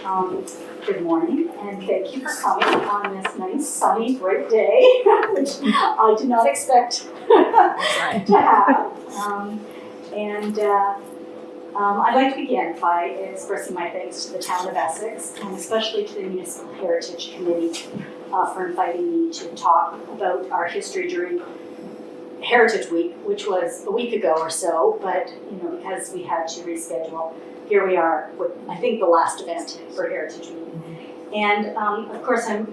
Good morning, and thank you for coming on this nice, sunny, bright day, which I did not expect to have. I'd like to begin by expressing my thanks to the Town of Essex, and especially to the Municipal Heritage Committee for inviting me to talk about our history during Heritage Week, which was a week ago or so, but because we had to reschedule, here we are with, I think, the last event for Heritage Week. And of course, I'm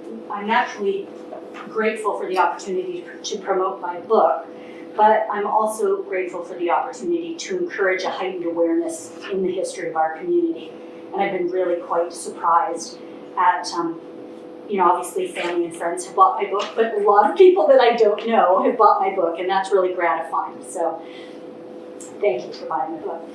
naturally grateful for the opportunity to promote my book, but I'm also grateful for the opportunity to encourage a heightened awareness in the history of our community. And I've been really quite surprised at, obviously family and friends have bought my book, but a lot of people that I don't know have bought my book, and that's really gratifying. So thank you for buying my book.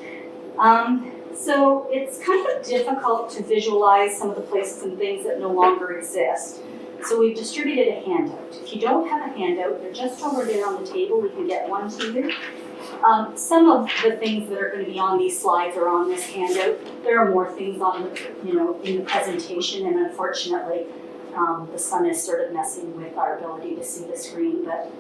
So it's kind of difficult to visualize some of the places and things that no longer exist. So we've distributed a handout. If you don't have a handout, they're just over there on the table. We can get one to you. Some of the things that are going to be on these slides are on this handout. There are more things on the, in the presentation, and unfortunately, the sun is sort of messing with our ability to see the screen. But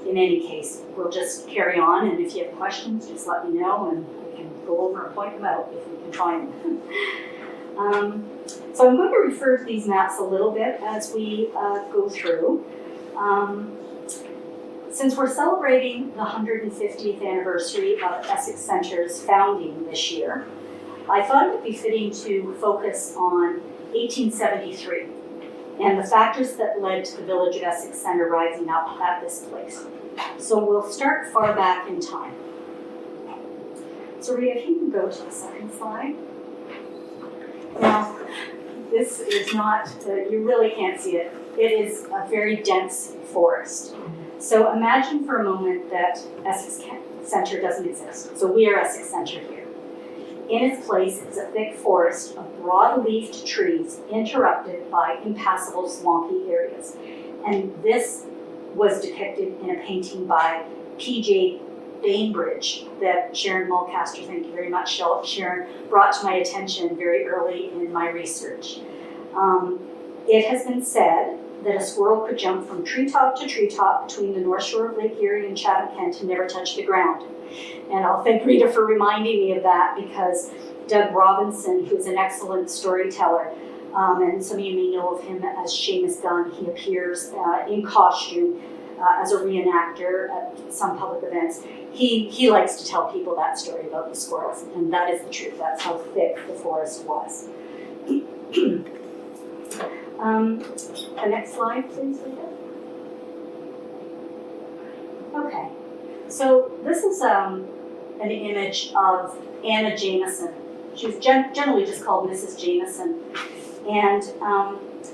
in any case, we'll just carry on, and if you have questions, just let me know, and we can go over and point them out if we can find them. So I'm going to refer to these maps a little bit as we go through. Since we're celebrating the 150th anniversary of Essex Centre's founding this year, I thought it would be fitting to focus on 1873 and the factors that led to the village of Essex Centre rising up at this place. So we'll start far back in time. So Rita, if you can go to the second slide. Now, this is not, you really can't see it. It is a very dense forest. So imagine for a moment that Essex Centre doesn't exist. So we are Essex Centre here. In its place is a thick forest of broad-leafed trees interrupted by impassable swampy areas. And this was depicted in a painting by P.J. Bainbridge that Sharon Mulcaster, thank you very much, Sharon, brought to my attention very early in my research. It has been said that a squirrel could jump from treetop to treetop between the North Shore of Lake Erie and Chatham-Kent and never touch the ground. And I'll thank Rita for reminding me of that, because Doug Robinson, who's an excellent storyteller, and some of you may know of him as Seamus Gunn, he appears in costume as a reenactor at some public events. He likes to tell people that story about the squirrels, and that is the truth. That's how thick the forest was. The next slide, please, Rita. Okay, so this is an image of Anna Jameson. She was generally just called Mrs. Jameson, and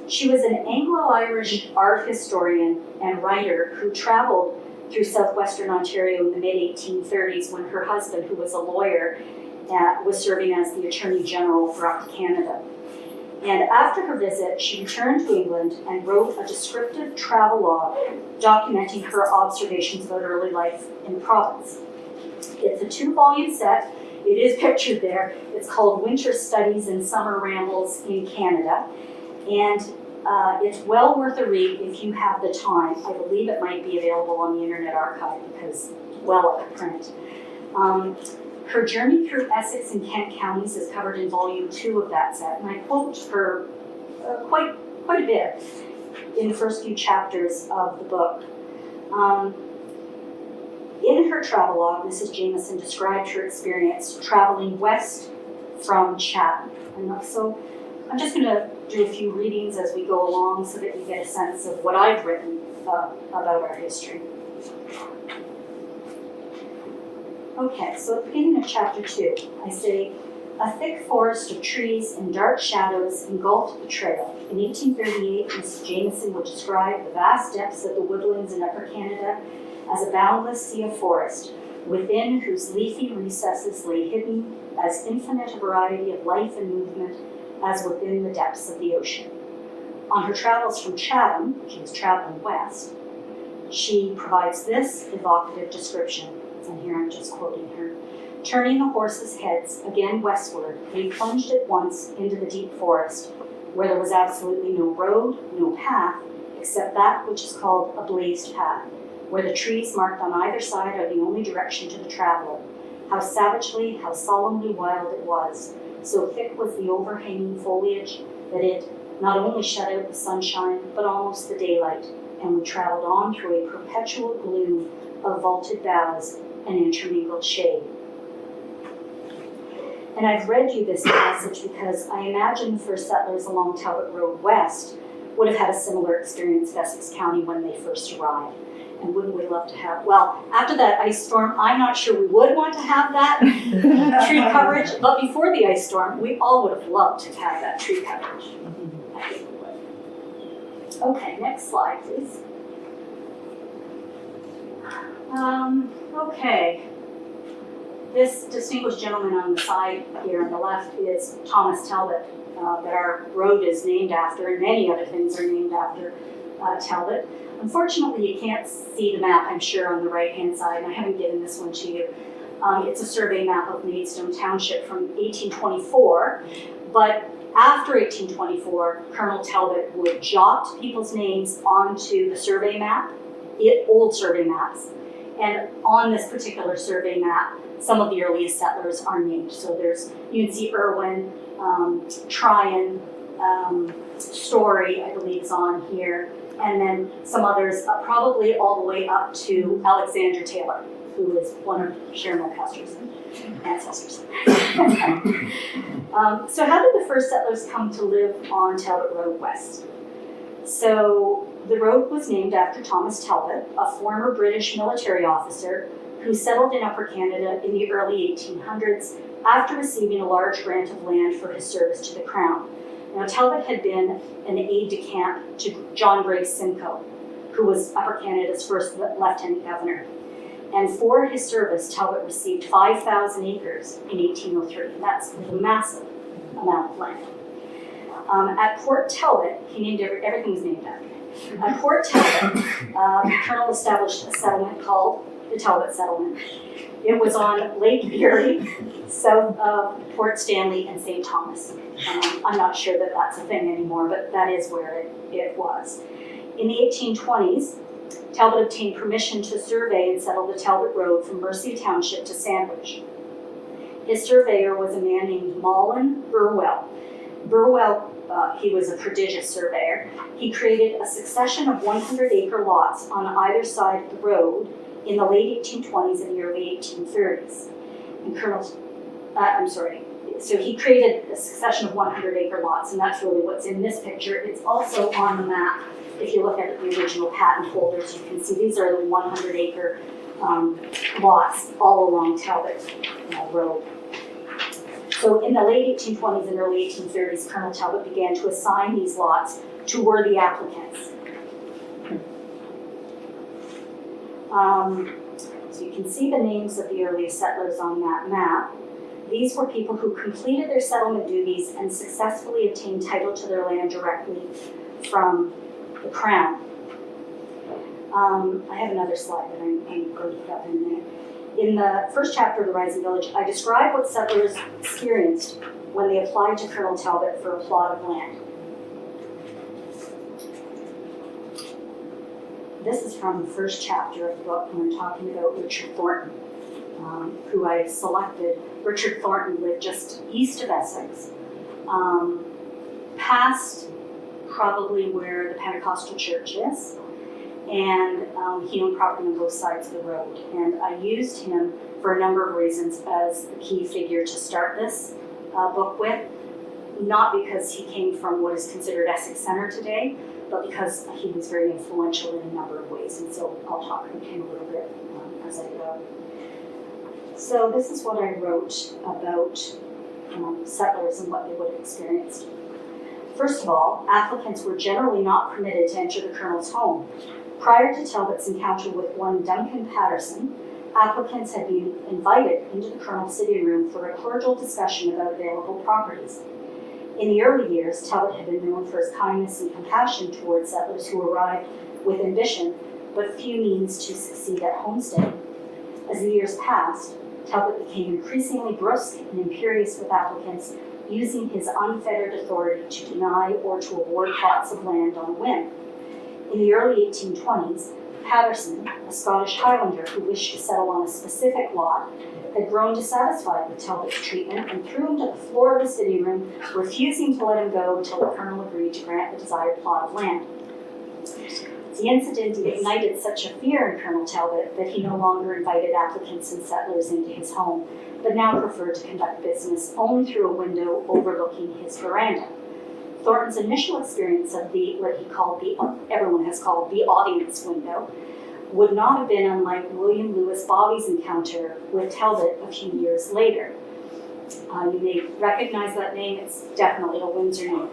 she was an Anglo-Irish art historian and writer who traveled through southwestern Ontario in the mid-1830s when her husband, who was a lawyer, was serving as the Attorney General for Upper Canada. And after her visit, she returned to England and wrote a descriptive travel log documenting her observations about early life in the province. It's a 2-volume set. It is pictured there. It's called Winter Studies and Summer Rambles in Canada. And it's well worth a read if you have the time. I believe it might be available on the Internet Archive because it's well up print. Her journey through Essex and Kent counties is covered in volume 2 of that set, and I quote her quite a bit in the first few chapters of the book. In her travelogue, Mrs. Jameson described her experience traveling west from Chatham. And so I'm just going to do a few readings as we go along so that you get a sense of what I've written about our history. Okay, so at the beginning of chapter 2, I say, a thick forest of trees and dark shadows engulfed the trail. In 1838, Mrs. Jameson would describe the vast depths of the woodlands in Upper Canada as a boundless sea of forest, within whose leafy recesses lay hidden as infinite a variety of life and movement as within the depths of the ocean. On her travels from Chatham, she was traveling west, she provides this evocative description, and here I'm just quoting her. Turning the horses' heads again westward, they plunged at once into the deep forest, where there was absolutely no road, no path, except that which is called a blazed path, where the trees marked on either side are the only direction to the traveler. How savagely, how solemnly wild it was. So thick was the overhanging foliage that it not only shut out the sunshine, but almost the daylight, and we traveled on through a perpetual gloom of vaulted boughs and intermingled shade. And I've read you this passage because I imagine the first settlers along Talbot Road West would have had a similar experience of Essex County when they first arrived. And wouldn't we love to have, well, after that ice storm, I'm not sure we would want to have that tree coverage, but before the ice storm, we all would have loved to have that tree coverage. I think we would. Okay, next slide, please. Okay. This distinguished gentleman on the side here on the left is Thomas Talbot, that our road is named after, and many other things are named after Talbot. Unfortunately, you can't see the map, I'm sure, on the right-hand side, and I haven't given this one to you. It's a survey map of Maidstone Township from 1824, but after 1824, Colonel Talbot would jot people's names onto the survey map, old survey maps, and on this particular survey map, some of the earliest settlers are named. So you can see Irwin, Tryon, Story, I believe is on here, and then some others, probably all the way up to Alexander Taylor, who is one of Sharon Lancaster's ancestors. So how did the first settlers come to live on Talbot Road West? So the road was named after Thomas Talbot, a former British military officer who settled in Upper Canada in the early 1800s after receiving a large grant of land for his service to the Crown. Now, Talbot had been an aide-de-camp to John Gray Simcoe, who was Upper Canada's first lieutenant governor. And for his service, Talbot received 5,000 acres in 1803, and that's a massive amount of land. At Port Talbot, he named everything was named after him. At Port Talbot, the Colonel established a settlement called the Talbot Settlement. It was on Lake Erie, south of Port Stanley and St. Thomas. I'm not sure that that's a thing anymore, but that is where it was. In the 1820s, Talbot obtained permission to survey and settle the Talbot Road from Mercia Township to Sandwich. His surveyor was a man named Mullen Burwell. Burwell, he was a prodigious surveyor. He created a succession of 100-acre lots on either side of the road in the late 1820s and the early 1830s. And so he created a succession of 100-acre lots, and that's really what's in this picture. It's also on the map. If you look at the original patent holders, you can see these are the 100-acre lots all along Talbot Road. So in the late 1820s and early 1830s, Colonel Talbot began to assign these lots to worthy applicants. So you can see the names of the earliest settlers on that map. These were people who completed their settlement duties and successfully obtained title to their land directly from the Crown. I have another slide that I'm going to put up in a minute. In the first chapter of The Rising Village, I describe what settlers experienced when they applied to Colonel Talbot for a plot of land. This is from the first chapter of the book when I'm talking about Richard Thornton, who I selected. Richard Thornton lived just east of Essex, past probably where the Pentecostal church is, and he owned property on both sides of the road. And I used him for a number of reasons as the key figure to start this book with, not because he came from what is considered Essex Centre today, but because he was very influential in a number of ways. And so I'll talk about him a little bit as I go. So this is what I wrote about settlers and what they would have experienced. First of all, applicants were generally not permitted to enter the Colonel's home. Prior to Talbot's encounter with one Duncan Patterson, applicants had been invited into the Colonel's sitting room for a cordial discussion about available properties. In the early years, Talbot had been known for his kindness and compassion towards settlers who arrived with ambition, but few means to succeed at homesteading. As the years passed, Talbot became increasingly brusque and imperious with applicants, using his unfettered authority to deny or to award plots of land on a whim. In the early 1820s, Patterson, a Scottish Highlander who wished to settle on a specific lot, had grown dissatisfied with Talbot's treatment and threw him to the floor of his sitting room, refusing to let him go until the colonel agreed to grant the desired plot of land. The incident ignited such a fear in Colonel Talbot that he no longer invited applicants and settlers into his home, but now preferred to conduct business only through a window overlooking his veranda. Thornton's initial experience of what he called everyone has called the audience window, would not have been unlike William Lewis Bobby's encounter with Talbot a few years later. You may recognize that name, it's definitely a Windsor name.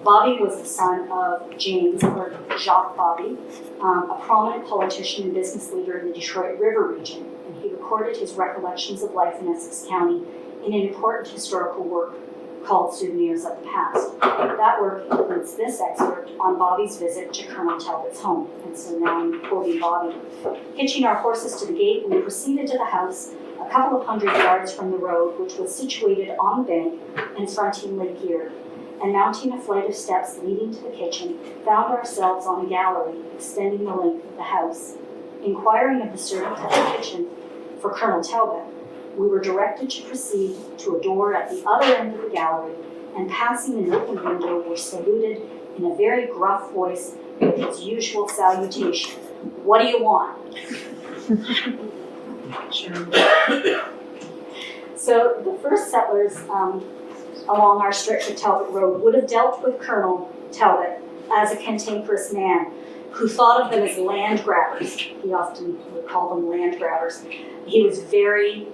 Bobby was the son of James, or Jacques Bobby, a prominent politician and business leader in the Detroit River region, and he recorded his recollections of life in Essex County in an important historical work called Souvenirs of the Past. That work includes this excerpt on Bobby's visit to Colonel Talbot's home, and so now I'm quoting Bobby. Hitching our horses to the gate, we proceeded to the house, a couple of hundred yards from the road, which was situated on the bank and fronting Lake Erie, and mounting a flight of steps leading to the kitchen, found ourselves on a gallery extending the length of the house. Inquiring of the servant at the kitchen for Colonel Talbot, we were directed to proceed to a door at the other end of the gallery, and passing an open window were saluted in a very gruff voice with his usual salutation. "What do you want?" So the first settlers along our stretch of Talbot Road would have dealt with Colonel Talbot as a cantankerous man who thought of them as land grabbers. He often would call them land grabbers. He was very,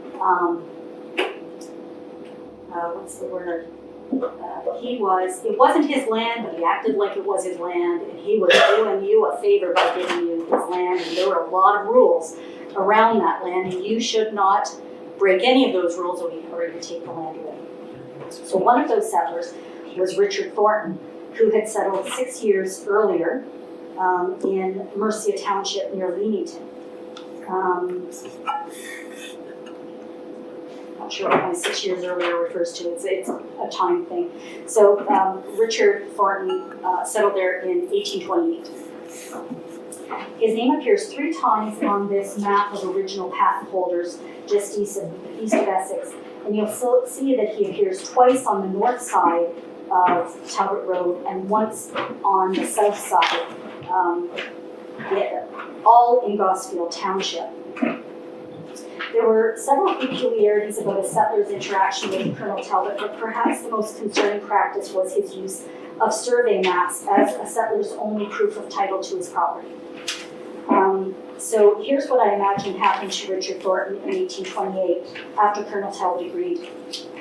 what's the word? It wasn't his land, but he acted like it was his land, and he was doing you a favor by giving you his land, and there were a lot of rules around that land, and you should not break any of those rules or you take the land away. So one of those settlers was Richard Thornton, who had settled 6 years earlier in Mercia Township near Leamington. Not sure what my 6 years earlier refers to. It's a time thing. So Richard Thornton settled there in 1828. His name appears 3 times on this map of original patent holders just east of Essex, and you'll see that he appears twice on the north side of Talbot Road and once on the south side, all in Gosfield Township. There were several peculiarities about a settler's interaction with Colonel Talbot, but perhaps the most concerning practice was his use of survey maps as a settler's only proof of title to his property. So here's what I imagine happened to Richard Thornton in 1828 after Colonel Talbot agreed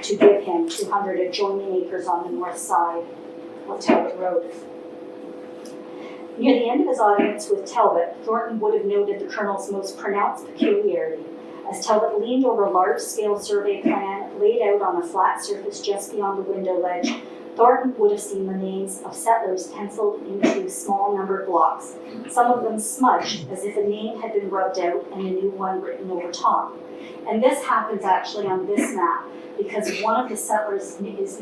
to give him 200 adjoining acres on the north side of Talbot Road. Near the end of his audience with Talbot, Thornton would have noted the Colonel's most pronounced peculiarity. As Talbot leaned over a large-scale survey plan laid out on a flat surface just beyond the window ledge, Thornton would have seen the names of settlers penciled into small numbered blocks, some of them smudged as if a name had been rubbed out and a new one written over top. And this happens actually on this map because one of the settlers is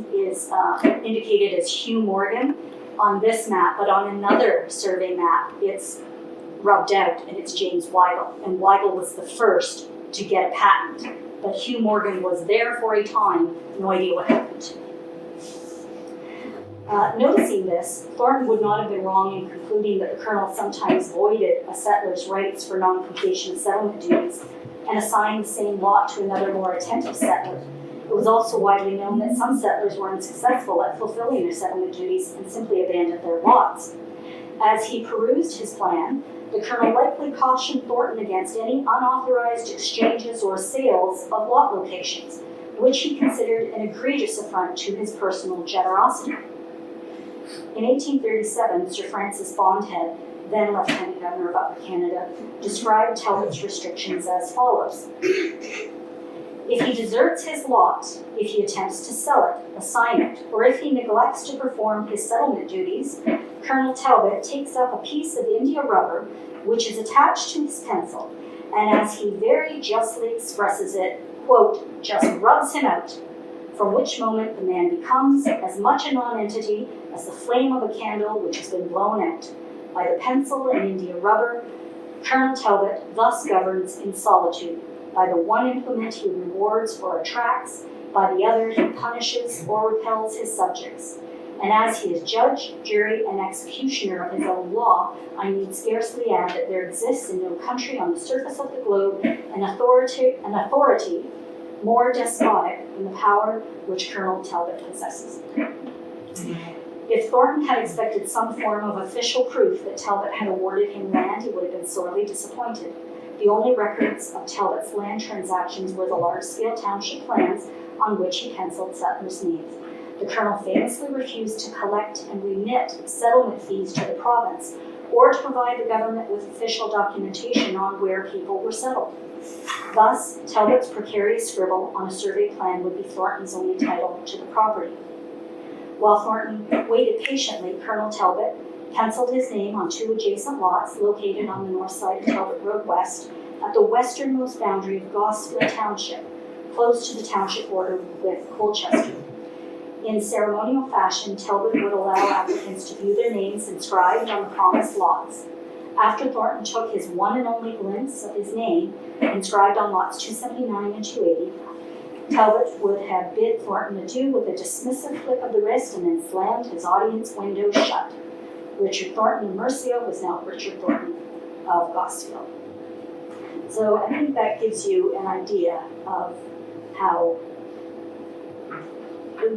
indicated as Hugh Morgan on this map, but on another survey map it's rubbed out and it's James Weigel. And Weigel was the first to get a patent, but Hugh Morgan was there for a time, no idea what happened. Noticing this, Thornton would not have been wrong in concluding that the Colonel sometimes voided a settler's rights for non-completion of settlement duties and assigned the same lot to another more attentive settler. It was also widely known that some settlers were unsuccessful at fulfilling their settlement duties and simply abandoned their lots. As he perused his plan, the Colonel likely cautioned Thornton against any unauthorized exchanges or sales of lot locations, which he considered an egregious affront to his personal generosity. In 1837, Sir Francis Bondhead, then Lieutenant Governor of Upper Canada, described Talbot's restrictions as follows. If he deserts his lot, if he attempts to sell it, assign it, or if he neglects to perform his settlement duties, Colonel Talbot takes up a piece of India rubber which is attached to his pencil, and as he very justly expresses it, quote, just rubs him out, from which moment the man becomes as much a non-entity as the flame of a candle which has been blown out. By the pencil and India rubber, Colonel Talbot thus governs in solitude. By the one implement he rewards or attracts, by the other he punishes or repels his subjects. And as he is judge, jury, and executioner of his own law, I need scarcely add that there exists in no country on the surface of the globe an authority more despotic than the power which Colonel Talbot possesses. If Thornton had expected some form of official proof that Talbot had awarded him land, he would have been sorely disappointed. The only records of Talbot's land transactions were the large-scale township plans on which he penciled settlers' names. The Colonel famously refused to collect and remit settlement fees to the province, or to provide the government with official documentation on where people were settled. Thus, Talbot's precarious scribble on a survey plan would be Thornton's only title to the property. While Thornton waited patiently, Colonel Talbot penciled his name on 2 adjacent lots located on the north side of Talbot Road West at the westernmost boundary of Gosfield Township, close to the township border with Colchester. In ceremonial fashion, Talbot would allow applicants to view their names inscribed on the promised lots. After Thornton took his one and only glimpse of his name inscribed on lots 279 and 280, Talbot would have bid Thornton adieu with a dismissive flick of the wrist and then slammed his audience window shut. Richard Thornton of Mercia was now Richard Thornton of Gosfield. So I think that gives you an idea of how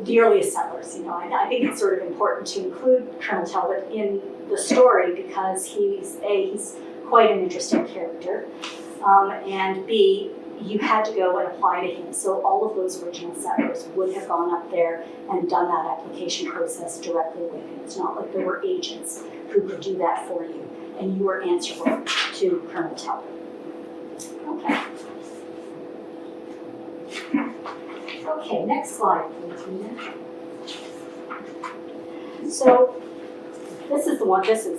the earliest settlers, I think it's sort of important to include Colonel Talbot in the story because he's quite an interesting character, and B, you had to go and apply to him. So all of those original settlers would have gone up there and done that application process directly with him. It's not like there were agents who could do that for you, and you were answerable to Colonel Talbot. Okay, next slide, please, Rita. So this is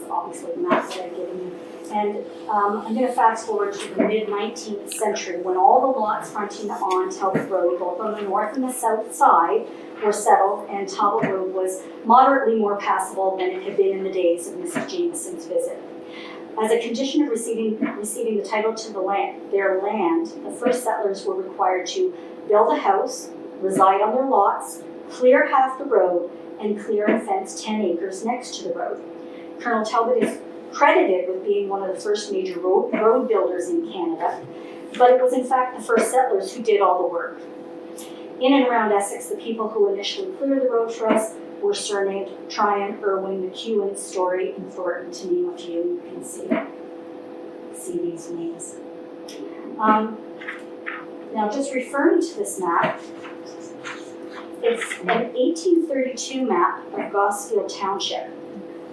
obviously the map that I've given you. And I'm going to fast forward to the mid-19th century when all the lots fronting on Talbot Road, both on the north and the south side, were settled, and Talbot Road was moderately more passable than it had been in the days of Mrs. Jameson's visit. As a condition of receiving the title to their land, the first settlers were required to build a house, reside on their lots, clear half the road, and clear and fence 10 acres next to the road. Colonel Talbot is credited with being one of the first major road builders in Canada, but it was in fact the first settlers who did all the work. In and around Essex, the people who initially cleared the road for us were surnamed Tryon, Irwin, McEwen, Story, and Thornton, to name a few. You can see these names. Now, just referring to this map, it's an 1832 map of Gosfield Township.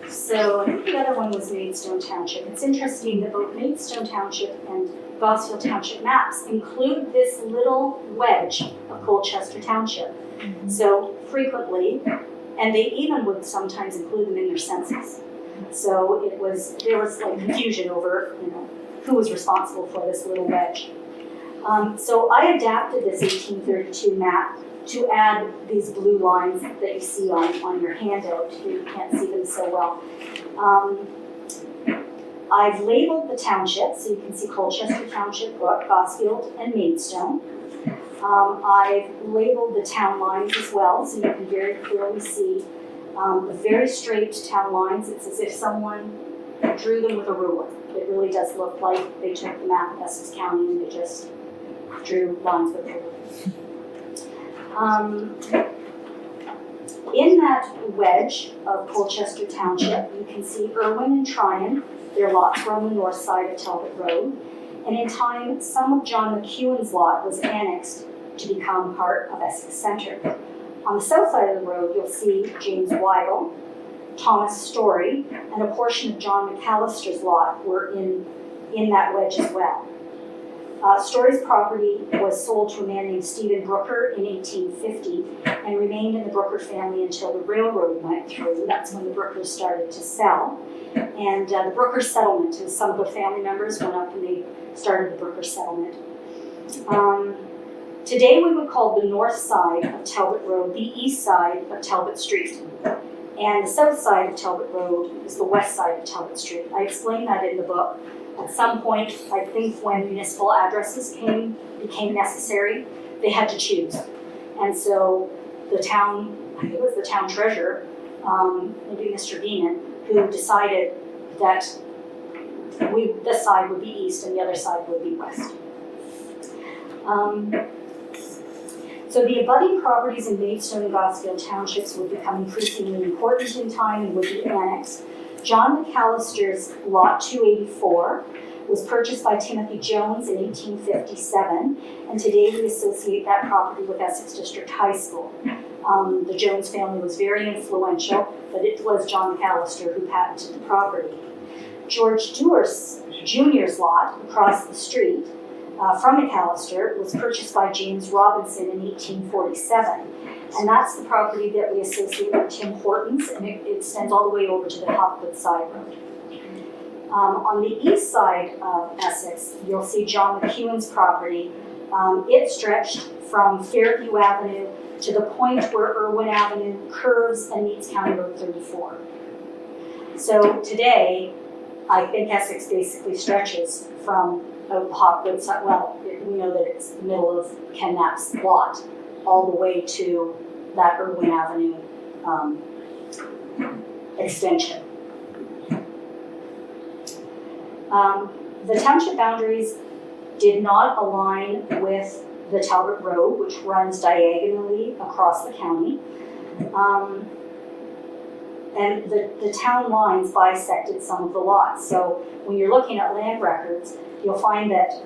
So I think the other one was Maidstone Township. It's interesting that both Maidstone Township and Gosfield Township maps include this little wedge of Colchester Township. Mm-hmm. So frequently, and they even would sometimes include them in their census. So there was like confusion over who was responsible for this little wedge. So I adapted this 1832 map to add these blue lines that you see on your handout. You can't see them so well. I've labeled the townships, so you can see Colchester Township, Gosfield, and Maidstone. I've labeled the town lines as well, so you can very clearly see the very straight town lines. It's as if someone drew them with a ruler. It really does look like they took the map of Essex County and they just drew lines with a ruler. In that wedge of Colchester Township, you can see Irwin and Tryon. Their lots were on the north side of Talbot Road. And in time, some of John McEwen's lot was annexed to become part of Essex Centre. On the south side of the road, you'll see James Weigel, Thomas Story, and a portion of John McAllister's lot were in that wedge as well. Story's property was sold to a man named Stephen Brooker in 1850 and remained in the Brooker family until the railroad went through. That's when the Brookers started to sell. And the Brooker settlement, some of the family members went up and they started the Brooker settlement. Today we would call the north side of Talbot Road the east side of Talbot Street. And the south side of Talbot Road is the west side of Talbot Street. I explain that in the book. At some point, I think when municipal addresses became necessary, they had to choose. And so the town, I think it was the town treasurer, maybe Mr. Beaman, who decided that this side would be east and the other side would be west. So the abutting properties in Maidstone and Gosfield townships would become increasingly important in time and would be annexed. John McAllister's Lot 284 was purchased by Timothy Jones in 1857, and today we associate that property with Essex District High School. The Jones family was very influential, but it was John McAllister who patented the property. George Dewars Jr.'s lot across the street from McAllister was purchased by James Robinson in 1847. And that's the property that we associate with Tim Hortons, and it extends all the way over to the Hopwood Side Road. On the east side of Essex, you'll see John McEwen's property. It stretched from Fairview Avenue to the point where Irwin Avenue curves and meets County Road 34. So today, I think Essex basically stretches from Hopwood side, well, we know that it's the middle of Ken Knapp's lot, all the way to that Irwin Avenue extension. The township boundaries did not align with the Talbot Road, which runs diagonally across the county. And the town lines bisected some of the lots. So when you're looking at land records, you'll find that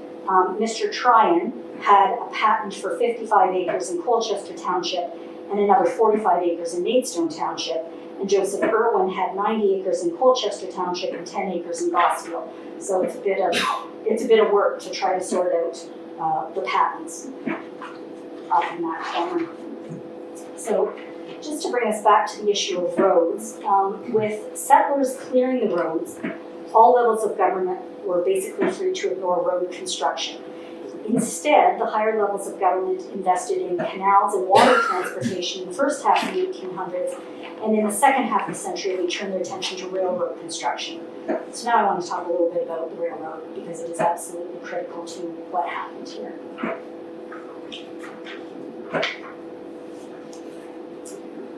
Mr. Tryon had a patent for 55 acres in Colchester Township and another 45 acres in Maidstone Township. And Joseph Irwin had 90 acres in Colchester Township and 10 acres in Gosfield. So it's a bit of work to try to sort out the patents up in that corner. So just to bring us back to the issue of roads, with settlers clearing the roads, all levels of government were basically free to ignore road construction. Instead, the higher levels of government invested in canals and water transportation in the first half of the 1800s, and in the second half of the century, they turned their attention to railroad construction. So now I want to talk a little bit about the railroad, because it is absolutely critical to what happened here.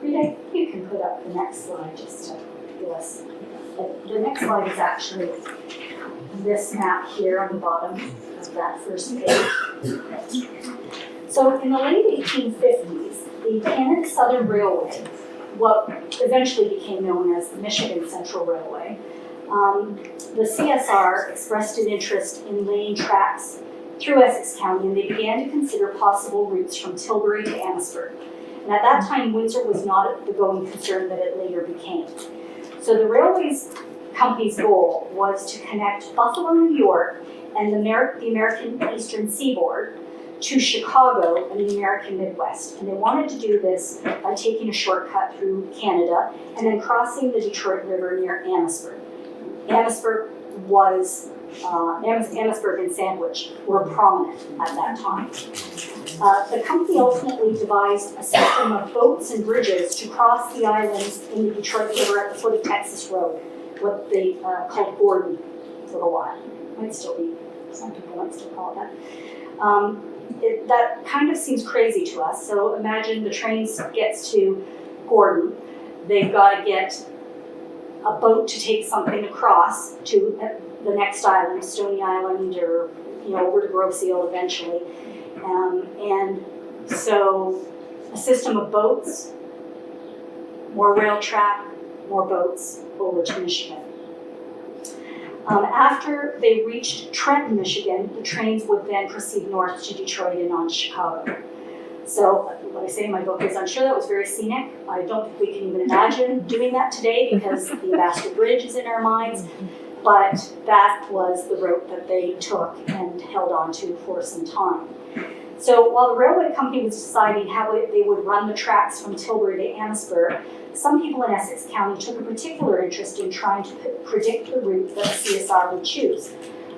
Rita, you can put up the next slide just to give us. The next slide is actually this map here on the bottom of that first page. So in the late 1850s, the Canada Southern Railway, what eventually became known as the Michigan Central Railway, the CSR expressed an interest in laying tracks through Essex County, and they began to consider possible routes from Tilbury to Amherstburg. And at that time, Windsor was not the going concern that it later became. So the railways company's goal was to connect Buffalo, New York, and the American Eastern Seaboard to Chicago and the American Midwest. And they wanted to do this by taking a shortcut through Canada and then crossing the Detroit River near Amherstburg. Amherstburg and Sandwich were prominent at that time. The company ultimately devised a system of boats and bridges to cross the islands in the Detroit River at the foot of Texas Road, what they called Gordon for a while. Might still be, some people might still call it that. That kind of seems crazy to us. So imagine the train gets to Gordon. They've got to get a boat to take something across to the next island, Stony Island, or over to Grove Seal eventually. And so a system of boats, more rail track, more boats over to Michigan. After they reached Trenton, Michigan, the trains would then proceed north to Detroit and on to Chicago. So what I say in my book is, I'm sure that was very scenic. I don't think we can even imagine doing that today because the Ambassador Bridge is in our minds. But that was the route that they took and held on to for some time. So while the railway company was deciding how they would run the tracks from Tilbury to Amherstburg, some people in Essex County took a particular interest in trying to predict the route that the CSR would choose.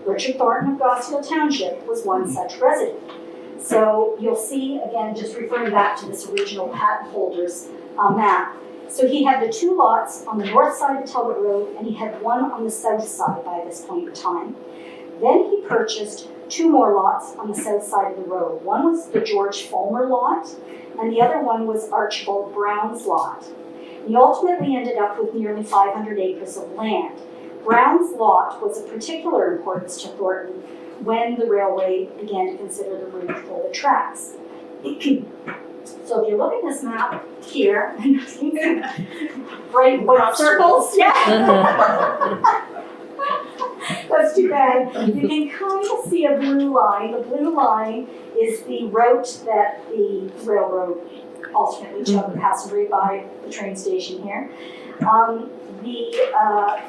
Richard Thornton of Gosfield Township was one such resident. So you'll see, again, just referring back to this original patent holder's map. So he had the 2 lots on the north side of Talbot Road, and he had one on the south side by this point in time. Then he purchased 2 more lots on the south side of the road. One was the George Fulmer lot, and the other one was Archibald Brown's lot. He ultimately ended up with nearly 500 acres of land. Brown's lot was of particular importance to Thornton when the railway began to consider the route for the tracks. So if you look at this map here, bright white circles, yeah. That's too bad. You can kind of see a blue line. The blue line is the route that the railroad ultimately took, passing by the train station here. The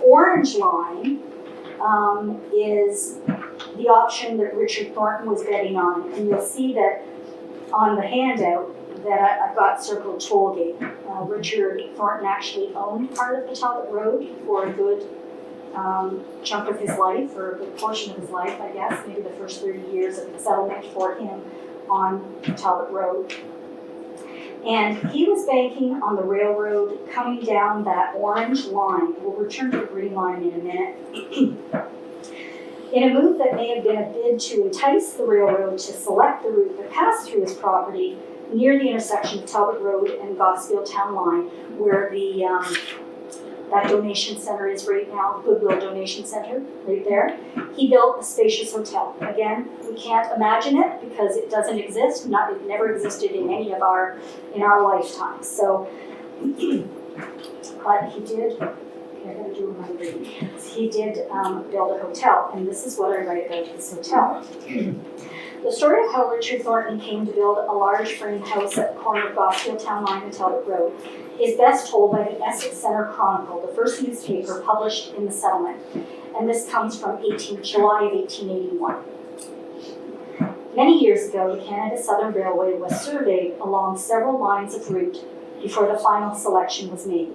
orange line is the option that Richard Thornton was betting on. And you'll see that on the handout that I've got circled tollgate. Richard Thornton actually owned part of the Talbot Road for a good chunk of his life, or a good portion of his life, I guess, maybe the first 30 years of the settlement for him on Talbot Road. And he was banking on the railroad coming down that orange line. We'll return to the green line in a minute. In a move that may have been a bid to entice the railroad to select the route that passed through his property near the intersection of Talbot Road and Gosfield Town Line, where the that donation center is right now, Goodwill Donation Center, right there. He built a spacious hotel. Again, we can't imagine it because it doesn't exist. It never existed in any of our lifetimes. So, but he did. I gotta do my reading. He did build a hotel, and this is what I write about this hotel. The story of how Richard Thornton came to build a large frame house at the corner of Gosfield Town Line and Talbot Road is best told by the Essex Centre Chronicle, the first newspaper published in the settlement. And this comes from July of 1881. Many years ago, the Canada Southern Railway was surveyed along several lines of route before the final selection was made.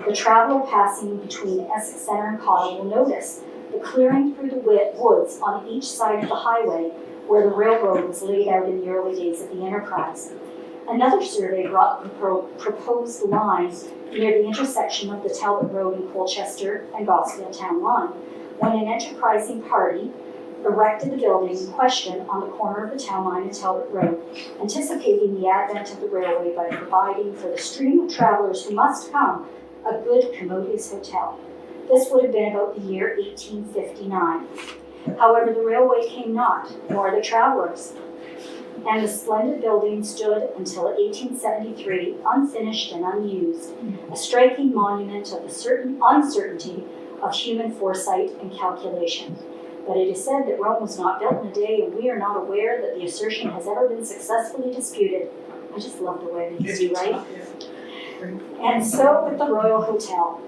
The traveller passing between Essex Centre and Cottle will notice the clearing through the woods on each side of the highway where the railroad was laid out in the early days of the enterprise. Another survey brought the proposed line near the intersection of the Talbot Road in Colchester and Gosfield Town Line, when an enterprising party erected the building in question on the corner of the town line and Talbot Road, anticipating the advent of the railway by providing for the stream of travelers who must come a good commodious hotel. This would have been about the year 1859. However, the railway came not, nor the travelers, and the splendid building stood until 1873, unfinished and unused, a striking monument of the certain uncertainty of human foresight and calculation. But it is said that Rome was not built in a day, and we are not aware that the assertion has ever been successfully disputed. I just love the way they do, right? And so with the Royal Hotel.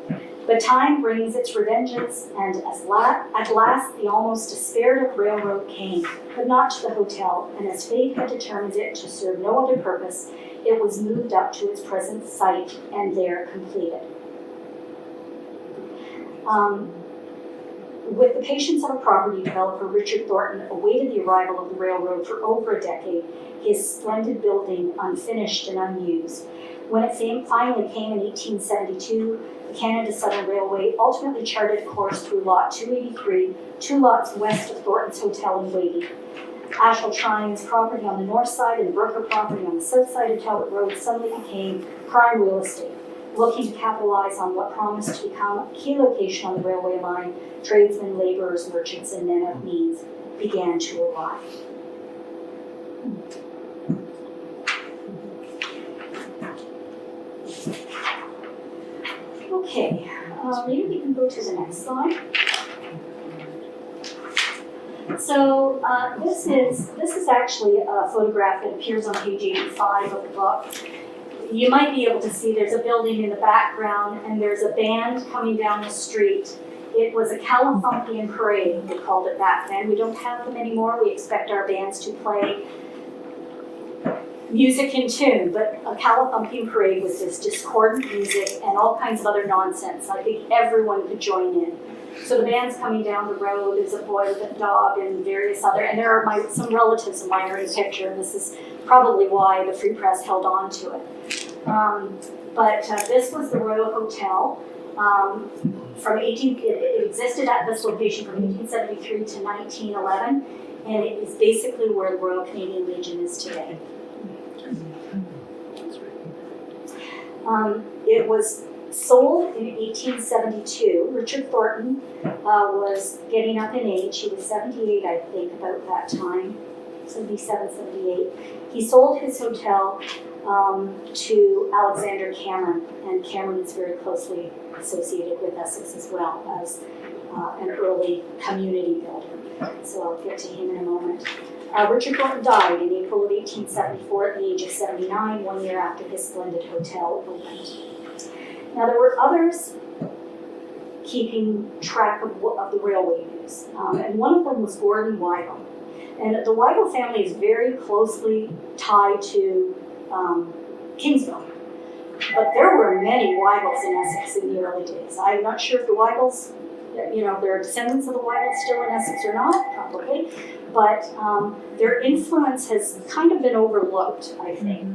But time brings its revenges, and at last the almost despaired of railroad came, but not to the hotel, and as fate had determined it to serve no other purpose, it was moved up to its present site and there completed. With the patience of a property developer, Richard Thornton awaited the arrival of the railroad for over a decade, his splendid building unfinished and unused. When it finally came in 1872, the Canada Southern Railway ultimately charted a course through Lot 283, 2 lots west of Thornton's Hotel in Wadey. Ashel Trine's property on the north side and the Brooker property on the south side of Talbot Road suddenly became prime real estate. Looking to capitalize on what promised to become a key location on the railway line, tradesmen, laborers, merchants, and men of means began to arrive. Okay, maybe we can go to the next slide. So this is actually a photograph that appears on page 85 of the book. You might be able to see there's a building in the background and there's a band coming down the street. It was a Califunkian parade, we called it back then. We don't have them anymore. We expect our bands to play music in tune, but a Califunkian parade was this discordant music and all kinds of other nonsense. I think everyone could join in. So the van's coming down the road, there's a boy with a dog and various other, and there are some relatives of mine are in the picture, and this is probably why the Free Press held on to it. But this was the Royal Hotel. It existed at this location from 1873 to 1911, and it is basically where the Royal Canadian Legion is today. It was sold in 1872. Richard Thornton was getting up in age. He was 78, I think, about that time, 77, 78. He sold his hotel to Alexander Cameron, and Cameron is very closely associated with Essex as well as an early community builder. So I'll get to him in a moment. Richard Thornton died in April of 1874 at the age of 79, 1 year after his splendid hotel opened. Now there were others keeping track of the railway news, and one of them was Gordon Weigel. And the Weigel family is very closely tied to Kingsville. But there were many Weigels in Essex in the early days. I'm not sure if the Weigels, there are descendants of the Weigels still in Essex or not, probably. But their influence has kind of been overlooked, I think.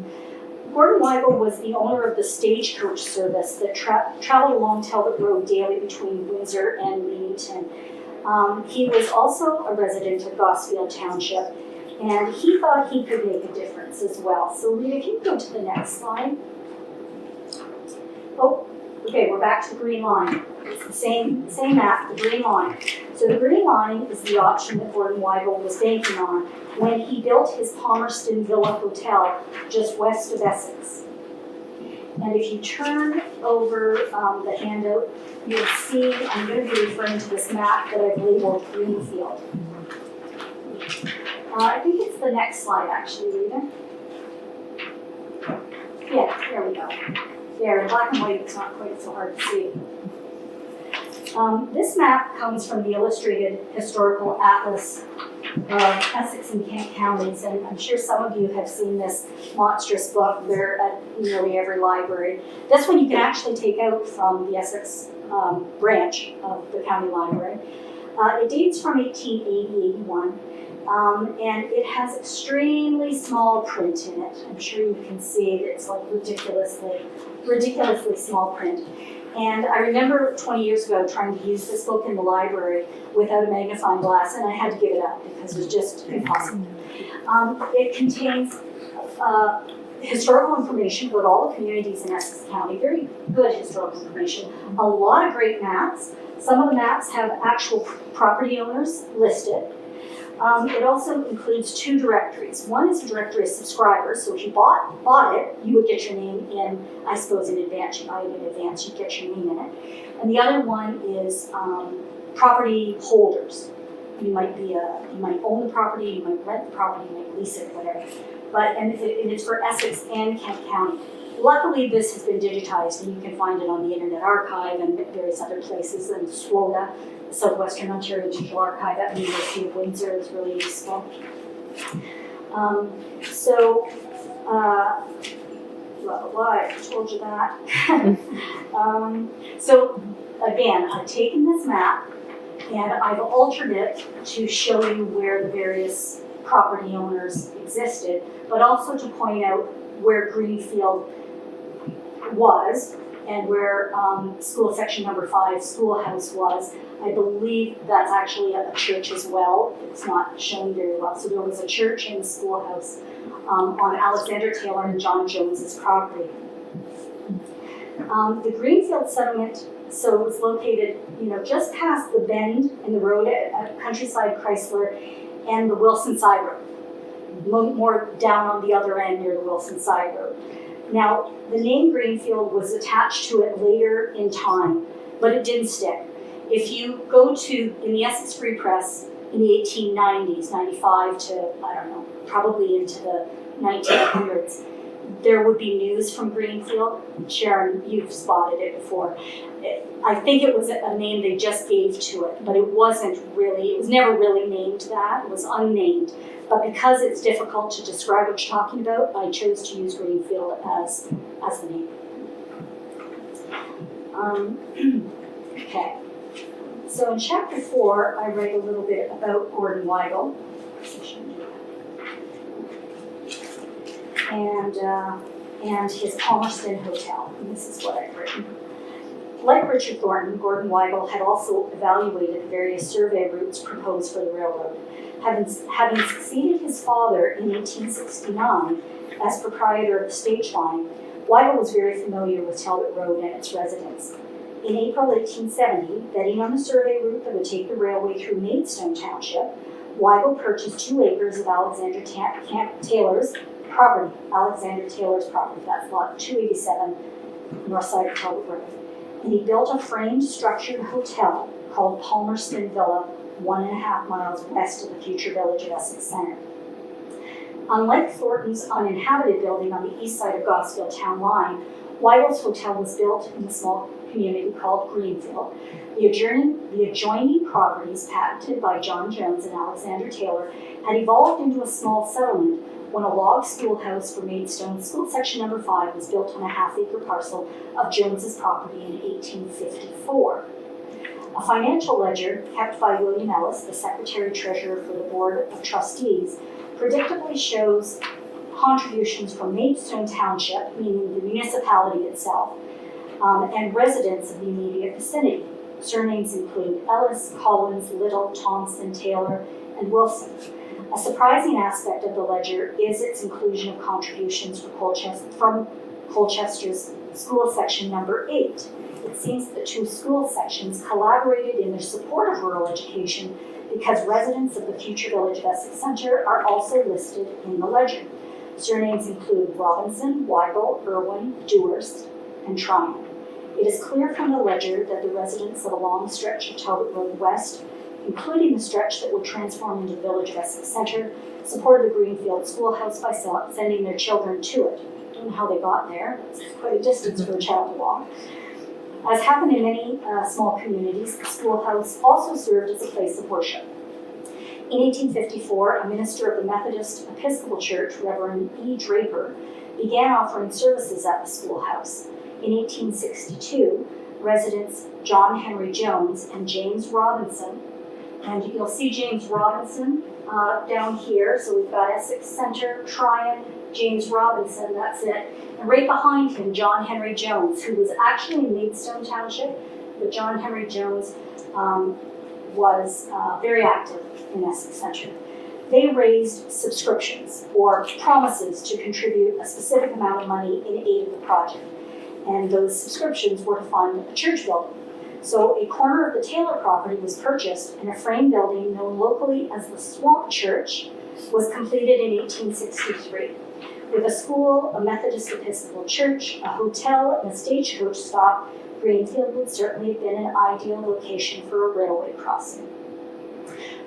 Gordon Weigel was the owner of the stagecoach service that traveled along Talbot Road daily between Windsor and Leamington. He was also a resident of Gosfield Township, and he thought he could make a difference as well. So Rita, can you go to the next slide? Oh, okay, we're back to the green line. It's the same map, the green line. So the green line is the option that Gordon Weigel was banking on when he built his Palmerston Villa Hotel just west of Essex. And if you turn over the handout, you'll see, I'm going to be referring to this map that I've labeled Greenfield. I think it's the next slide, actually, Rita. Yeah, there we go. There, in black and white, it's not quite so hard to see. This map comes from the Illustrated Historical Atlas of Essex and Kent counties, and I'm sure some of you have seen this monstrous book. They're at nearly every library. This one you can actually take out from the Essex branch of the county library. It dates from 1880-81, and it has extremely small print in it. I'm sure you can see that it's like ridiculously small print. And I remember 20 years ago trying to use this book in the library without a magnifying glass, and I had to give it up because it was just impossible. It contains historical information about all the communities in Essex County, very good historical information, a lot of great maps. Some of the maps have actual property owners listed. It also includes two directories. One is a directory of subscribers, so if you bought it, you would get your name in, I suppose, in advance. You buy it in advance, you get your name in it. And the other one is property holders. You might own the property, you might rent the property, you might lease it, whatever. And it's for Essex and Kent County. Luckily, this has been digitized, and you can find it on the Internet Archive and various other places, and SWODA, the Southwestern Ontario Digital Archive at the University of Windsor is really useful. I told you that. So again, I've taken this map and I've altered it to show you where the various property owners existed, but also to point out where Greenfield was and where school section number 5, schoolhouse, was. I believe that's actually a church as well. It's not shown very well. So there was a church and a schoolhouse on Alexander Taylor and John Jones's property. The Greenfield settlement, so it was located, just past the bend in the road at Countryside Chrysler and the Wilson Side Road, more down on the other end near the Wilson Side Road. Now, the name Greenfield was attached to it later in time, but it didn't stick. If you go in the Essex Free Press in the 1890s, 95 to, probably into the 1900s, there would be news from Greenfield. Sharon, you've spotted it before. I think it was a name they just gave to it, but it was never really named that. It was unnamed. But because it's difficult to describe what you're talking about, I chose to use Greenfield as the name. Okay. So in chapter 4, I write a little bit about Gordon Weigel. And his Palmerston Hotel, and this is what I've written. Like Richard Thornton, Gordon Weigel had also evaluated the various survey routes proposed for the railroad. Having succeeded his father in 1869 as proprietor of the stage line, Weigel was very familiar with Talbot Road and its residents. In April 1870, betting on the survey route that would take the railway through Maidstone Township, Weigel purchased 2 acres of Alexander Taylor's property. Alexander Taylor's property, that's lot 287, north side of Talbot Road. And he built a framed structured hotel called Palmerston Villa, 1.5 miles west of the future village of Essex Centre. Unlike Thornton's uninhabited building on the east side of Gosfield town line, Weigel's hotel was built in a small community called Greenfield. The adjoining properties, patented by John Jones and Alexander Taylor, had evolved into a small settlement when a log schoolhouse for Maidstone School Section Number 5 was built on a half-acre parcel of Jones's property in 1854. A financial ledger kept by William Ellis, the Secretary-Treasurer for the Board of Trustees, predictably shows contributions from Maidstone Township, meaning the municipality itself, and residents of the immediate vicinity. Surnames include Ellis, Collins, Little, Thompson, Taylor, and Wilson. A surprising aspect of the ledger is its inclusion of contributions from Colchester's School Section Number 8. It seems that the 2 school sections collaborated in their support of rural education because residents of the future village of Essex Centre are also listed in the ledger. Surnames include Robinson, Weigel, Irwin, Dewhurst, and Tryon. It is clear from the ledger that the residents of a long stretch of Talbot Road West, including the stretch that would transform into the village of Essex Centre, supported the Greenfield Schoolhouse by sending their children to it. I don't know how they got there. It's quite a distance for a child to walk. As happened in many small communities, the schoolhouse also served as a place of worship. In 1854, a minister of the Methodist Episcopal Church, Reverend E. Draper, began offering services at the schoolhouse. In 1862, residents John Henry Jones and James Robinson, and you'll see James Robinson down here, so we've got Essex Centre, Tryon, James Robinson, that's it. And right behind him, John Henry Jones, who was actually in Maidstone Township, but John Henry Jones was very active in Essex Centre. They raised subscriptions or promises to contribute a specific amount of money in aid of the project. And those subscriptions were to fund a church building. So a corner of the Taylor property was purchased and a frame building known locally as the Swamp Church was completed in 1863. With a school, a Methodist Episcopal church, a hotel, and a stagecoach stop, Greenfield would certainly have been an ideal location for a railway crossing.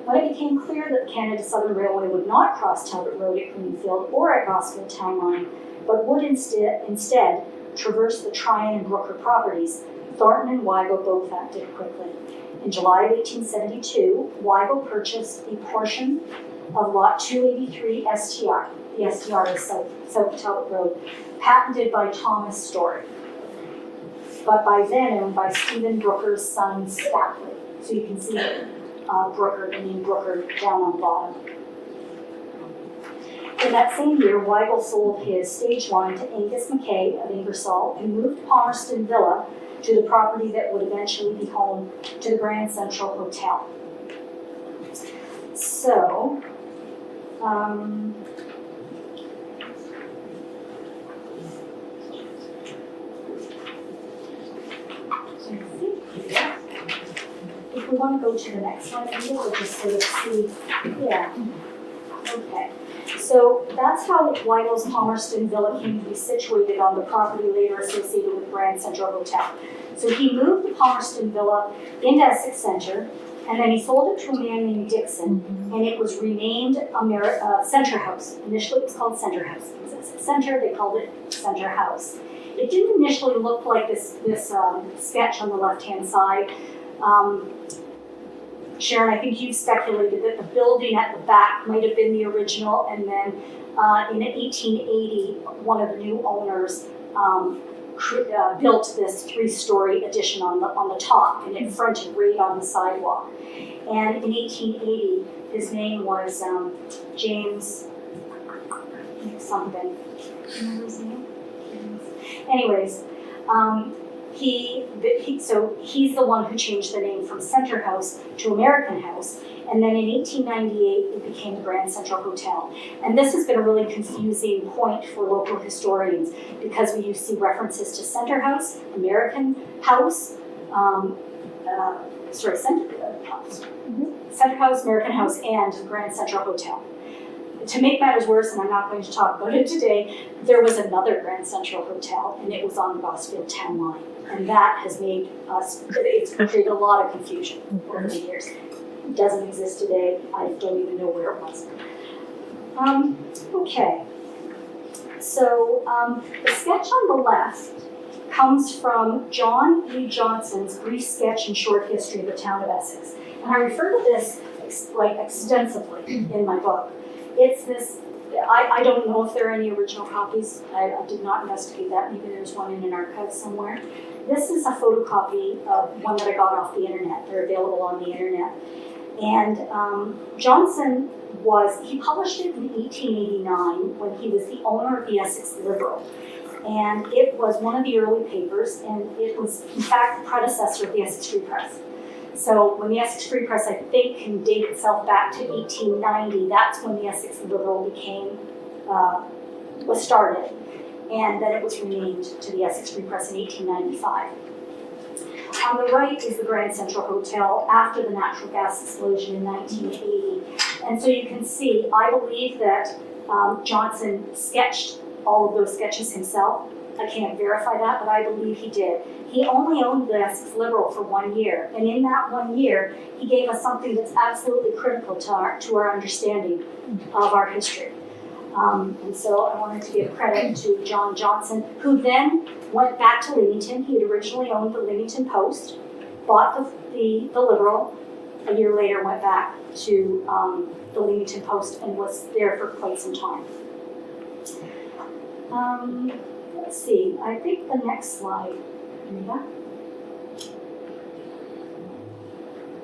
When it became clear that the Canada Southern Railway would not cross Talbot Road at Greenfield or at Gosfield Town Line, but would instead traverse the Tryon and Brooker properties, Thornton and Weigel both acted quickly. In July of 1872, Weigel purchased a portion of Lot 283 STR. The STR is South Talbot Road, patented by Thomas Story, but by then owned by Stephen Brooker's son, Stapley. So you can see Brooker, the name Brooker, down on the bottom. In that same year, Weigel sold his stage line to Angus Mackay of Ingersoll and moved Palmerston Villa to the property that would eventually be home to the Grand Central Hotel. So, if we want to go to the next one, maybe we'll just sort of see, yeah, okay. So that's how Weigel's Palmerston Villa came to be situated on the property later associated with Grand Central Hotel. So he moved the Palmerston Villa into Essex Centre, and then he sold it to a man named Dixon, and it was renamed Centre House. Initially it was called Centre House. It was Essex Centre, they called it Centre House. It didn't initially look like this sketch on the left-hand side. Sharon, I think you speculated that the building at the back might have been the original, and then in 1880, one of the new owners built this 3-story addition on the top, and it fronted right on the sidewalk. And in 1880, his name was James something. Remember his name? Anyways, so he's the one who changed the name from Centre House to American House, and then in 1898 it became the Grand Central Hotel. And this has been a really confusing point for local historians because we see references to Centre House, American House, Centre House, American House, and Grand Central Hotel. To make matters worse, and I'm not going to talk about it today, there was another Grand Central Hotel, and it was on the Gosfield Town Line. And that has made it's created a lot of confusion over the years. It doesn't exist today. I don't even know where it was. Okay. So the sketch on the left comes from John E. Johnson's brief sketch and short history of the town of Essex. And I refer to this extensively in my book. It's this, I don't know if there are any original copies. I did not investigate that. Maybe there's one in an archive somewhere. This is a photocopy of one that I got off the internet. They're available on the internet. And Johnson he published it in 1889 when he was the owner of the Essex Liberal. And it was one of the early papers, and it was, in fact, the predecessor of the Essex Free Press. So when the Essex Free Press, I think, can date itself back to 1890, that's when the Essex Liberal was started. And then it was renamed to the Essex Free Press in 1895. On the right is the Grand Central Hotel after the natural gas explosion in 1980. And so you can see, I believe that Johnson sketched all of those sketches himself. I can't verify that, but I believe he did. He only owned the Essex Liberal for 1 year, and in that 1 year, he gave us something that's absolutely critical to our understanding of our history. And so I wanted to give credit to John Johnson, who then went back to Leamington. He had originally owned the Leamington Post, bought the Liberal, a year later went back to the Leamington Post and was there for quite some time. Let's see, I think the next slide.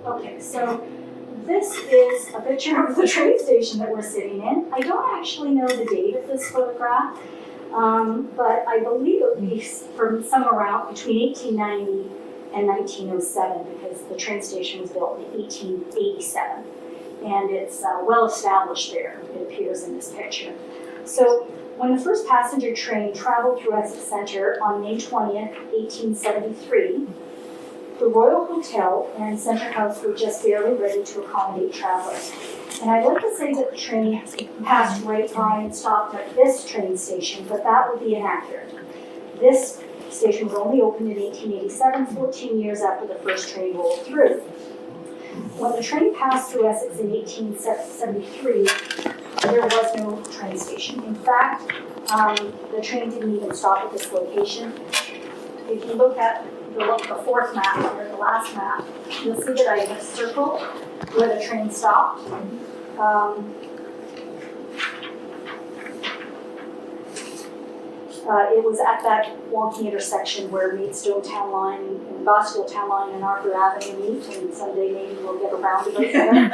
Okay, so this is a picture of the train station that we're sitting in. I don't actually know the date of this photograph, but I believe it would be from somewhere around between 1890 and 1907 because the train station was built in 1887. And it's well established there, it appears in this picture. So when the first passenger train traveled through Essex Centre on May 20th, 1873, the Royal Hotel and Centre House were just barely ready to accommodate travellers. And I'd like to say that the train passed right by and stopped at this train station, but that would be inaccurate. This station was only opened in 1887, 14 years after the first train rolled through. When the train passed through Essex in 1873, there was no train station. In fact, the train didn't even stop at this location. If you look at the fourth map, or the last map, you'll see that I have circled where the train stopped. It was at that wonky intersection where Maidstone Town Line and Gosfield Town Line and Arthur Avenue meet, and someday maybe we'll get a roundabout there.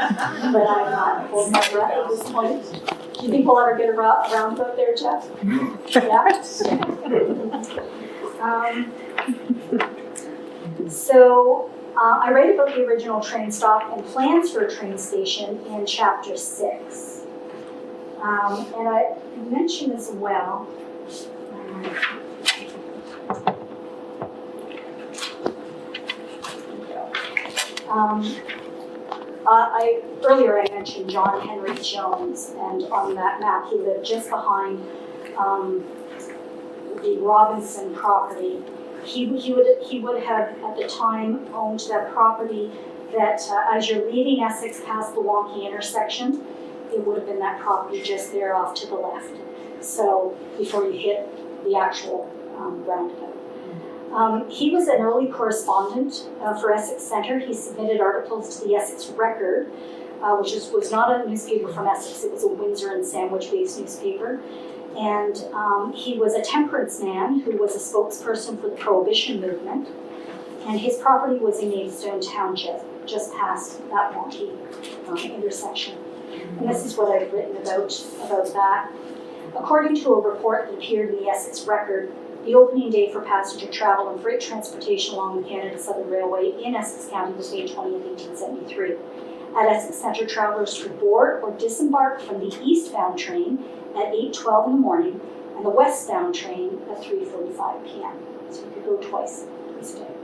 But I'm not holding my breath at this point. Do you think we'll ever get a roundabout there, Jeff? Yeah? So I write about the original train stop and plans for a train station in chapter 6. And I mentioned as well, earlier I mentioned John Henry Jones, and on that map he lived just behind the Robinson property. He would have at the time owned that property that as you're leaving Essex past the wonky intersection, it would have been that property just there off to the left. So before you hit the actual roundabout. He was an early correspondent for Essex Centre. He submitted articles to the Essex Record, which was not a newspaper from Essex. It was a Windsor and Sandwich-based newspaper. And he was a temperance man who was a spokesperson for the Prohibition movement. And his property was in Maidstone Township, just past that wonky intersection. And this is what I've written about that. According to a report that appeared in the Essex Record, the opening day for passenger travel and freight transportation along the Canada Southern Railway in Essex County was May 20th, 1873. At Essex Centre, travellers could board or disembark from the eastbound train at 8:12 in the morning and the westbound train at 3:45 p.m. So you could go twice a day.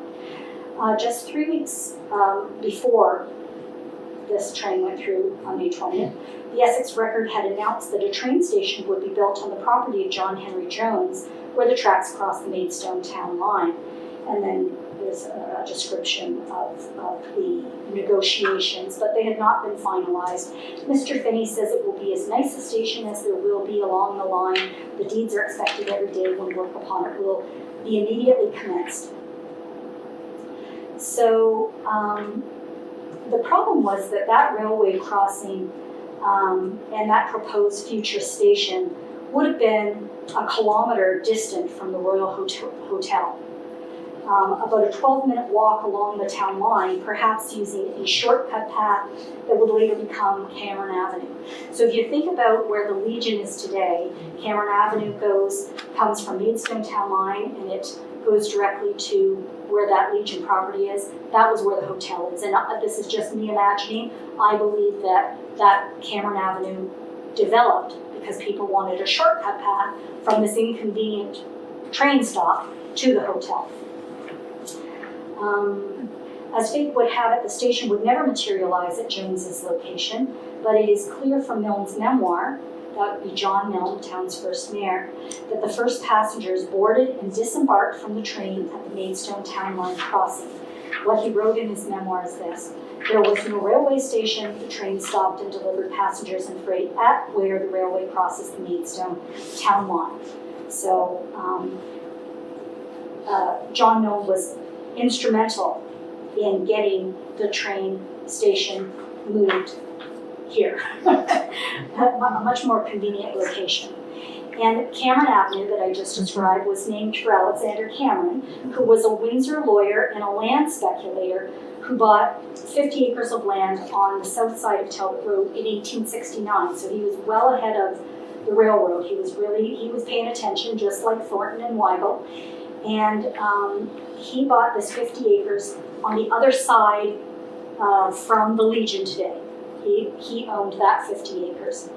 Just 3 weeks before this train went through on May 20th, the Essex Record had announced that a train station would be built on the property of John Henry Jones, where the tracks cross the Maidstone town line. And then there's a description of the negotiations, but they had not been finalized. Mr. Finney says it will be as nice a station as there will be along the line. The deeds are expected every day when work upon it will be immediately commenced. So the problem was that railway crossing and that proposed future station would have been a kilometre distant from the Royal Hotel. About a 12-minute walk along the town line, perhaps using a shortcut path that would later become Cameron Avenue. So if you think about where the Legion is today, Cameron Avenue comes from Maidstone town line, and it goes directly to where that Legion property is. That was where the hotel is. And this is just me imagining. I believe that Cameron Avenue developed because people wanted a shortcut path from this inconvenient train stop to the hotel. As fate would have it, the station would never materialize at Jones's location, but it is clear from Milne's memoir, that would be John Milne, the town's first mayor, that the first passengers boarded and disembarked from the train at the Maidstone town line crossing. What he wrote in his memoir is this: there was no railway station, the train stopped and delivered passengers and freight at where the railway crosses the Maidstone town line. So John Milne was instrumental in getting the train station moved here, a much more convenient location. And Cameron Avenue that I just described was named for Alexander Cameron, who was a Windsor lawyer and a land speculator who bought 50 acres of land on the south side of Talbot Road in 1869. So he was well ahead of the railroad. He was paying attention, just like Thornton and Weigel. And he bought this 50 acres on the other side from the Legion today. He owned that 50 acres.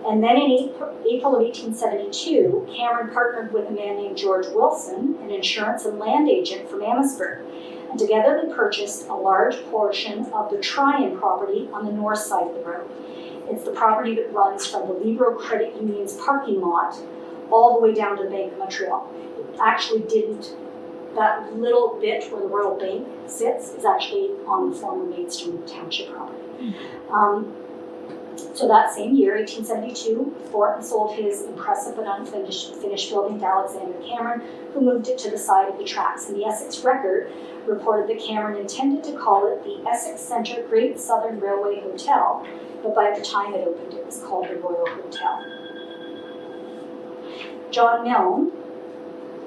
And then in April of 1872, Cameron partnered with a man named George Wilson, an insurance and land agent from Amherstburg. And together they purchased a large portion of the Tryon property on the north side of the road. It's the property that runs from the Libro Credit Union's parking lot all the way down to the Bank of Montreal. It actually didn't. That little bit where the Royal Bank sits is actually on the former Maidstone Township property. So that same year, 1872, Thornton sold his impressive but unfinished building to Alexander Cameron, who moved it to the side of the tracks. And the Essex Record reported that Cameron intended to call it the Essex Centre Great Southern Railway Hotel, but by the time it opened, it was called the Royal Hotel. John Milne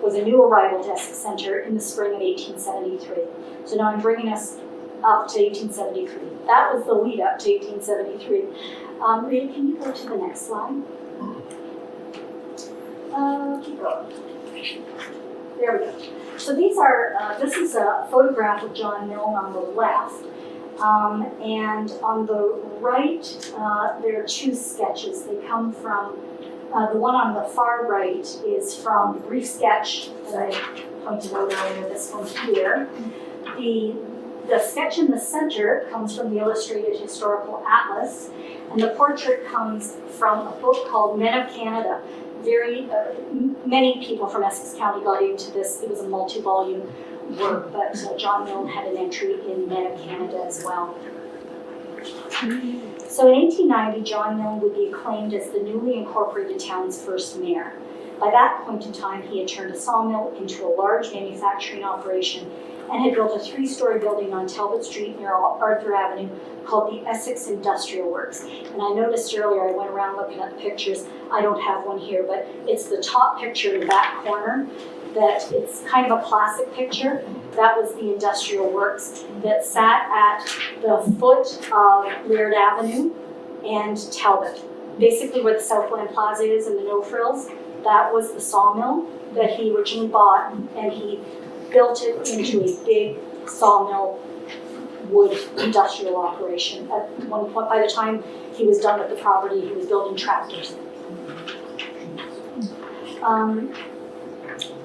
was a new arrival to Essex Centre in the spring of 1873. So now I'm bringing us up to 1873. That was the lead up to 1873. Rita, can you go to the next slide? Keep going. There we go. So this is a photograph of John Milne on the left. And on the right, there are two sketches. They come from, the one on the far right is from the brief sketch that I pointed out earlier, this one here. The sketch in the center comes from the Illustrated Historical Atlas, and the portrait comes from a book called Men of Canada. Many people from Essex County got into this. It was a multi-volume work, but John Milne had an entry in Men of Canada as well. So in 1890, John Milne would be acclaimed as the newly incorporated town's first mayor. By that point in time, he had turned a sawmill into a large manufacturing operation, and had built a 3-story building on Talbot Street near Arthur Avenue called the Essex Industrial Works. And I noticed earlier, I went around looking at the pictures, I don't have one here, but it's the top picture in the back corner, that it's kind of a classic picture. That was the industrial works that sat at the foot of Laird Avenue and Talbot. Basically where the Southland Plaza is and the No Frills, that was the sawmill that he originally bought, and he built it into a big sawmill wood industrial operation. At one point, by the time he was done with the property, he was building tractors.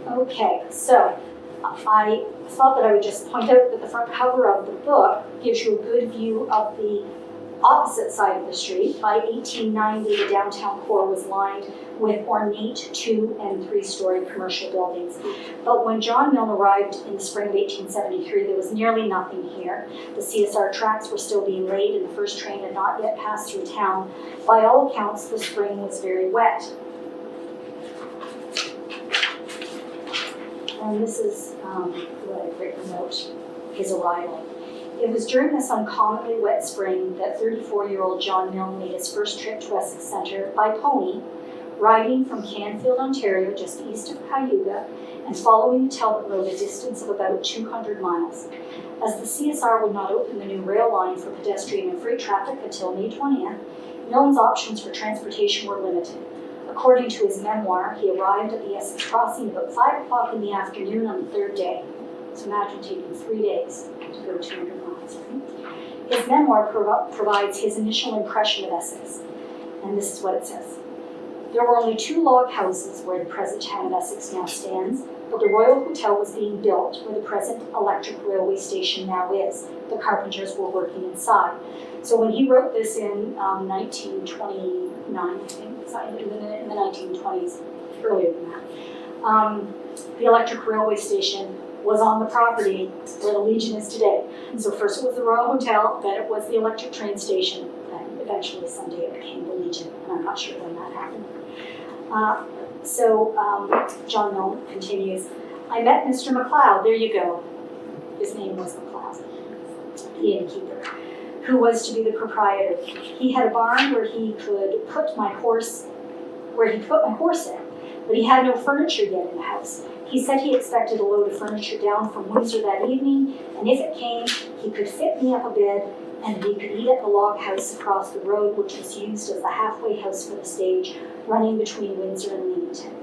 Okay, so I thought that I would just point out that the front cover of the book gives you a good view of the opposite side of the street. By 1890, the downtown core was lined with ornate 2- and 3-story commercial buildings. But when John Milne arrived in the spring of 1873, there was nearly nothing here. The CSR tracks were still being laid and the first train had not yet passed through town. By all accounts, the spring was very wet. And this is what I've written about his arrival. It was during this uncommonly wet spring that 34-year-old John Milne made his first trip to Essex Centre by pony, riding from Canfield, Ontario, just east of Cayuga, and following the Talbot Road a distance of about 200 miles. As the CSR would not open the new rail line for pedestrian and freight traffic until May 20th, Milne's options for transportation were limited. According to his memoir, he arrived at the Essex crossing about 5 o'clock in the afternoon on the 3rd day. So imagine taking 3 days to go 200 miles, right? His memoir provides his initial impression of Essex, and this is what it says. There were only 2 log houses where the present town of Essex now stands, but the Royal Hotel was being built where the present electric railway station now is. The carpenters were working inside. So when he wrote this in 1929, I think, in the 1920s, earlier than that, the electric railway station was on the property where the Legion is today. So first it was the Royal Hotel, then it was the electric train station, and eventually someday it became the Legion, and I'm not sure when that happened. John Milne continues, I met Mr. McLeod, there you go. His name was McLeod, the innkeeper, who was to be the proprietor. He had a barn where he could put my horse in, but he had no furniture yet in the house. He said he expected a load of furniture down from Windsor that evening, and if it came, he could fit me up a bed, and we could eat at the log house across the road, which was used as the halfway house for the stage, running between Windsor and Leamington.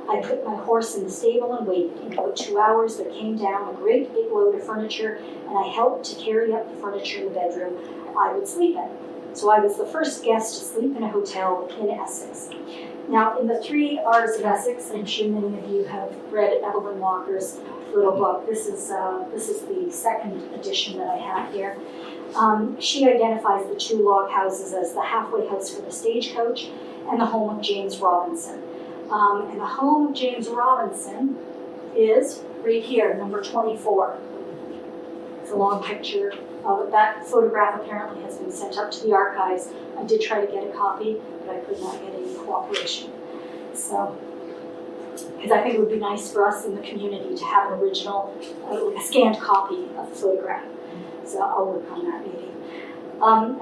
I put my horse in the stable and waited. In about 2 hours, there came down a great big load of furniture, and I helped to carry up the furniture in the bedroom I would sleep in. So I was the first guest to sleep in a hotel in Essex. Now, in the 3 R's of Essex, I'm sure many of you have read Evelyn Walker's little book. This is the second edition that I have here. She identifies the 2 log houses as the halfway house for the stagecoach and the home of James Robinson. And the home of James Robinson is right here, number 24. It's a long picture of it. That photograph apparently has been sent up to the archives. I did try to get a copy, but I could not get any cooperation. So, because I think it would be nice for us in the community to have an original, a scanned copy of the photograph. So I'll work on that maybe.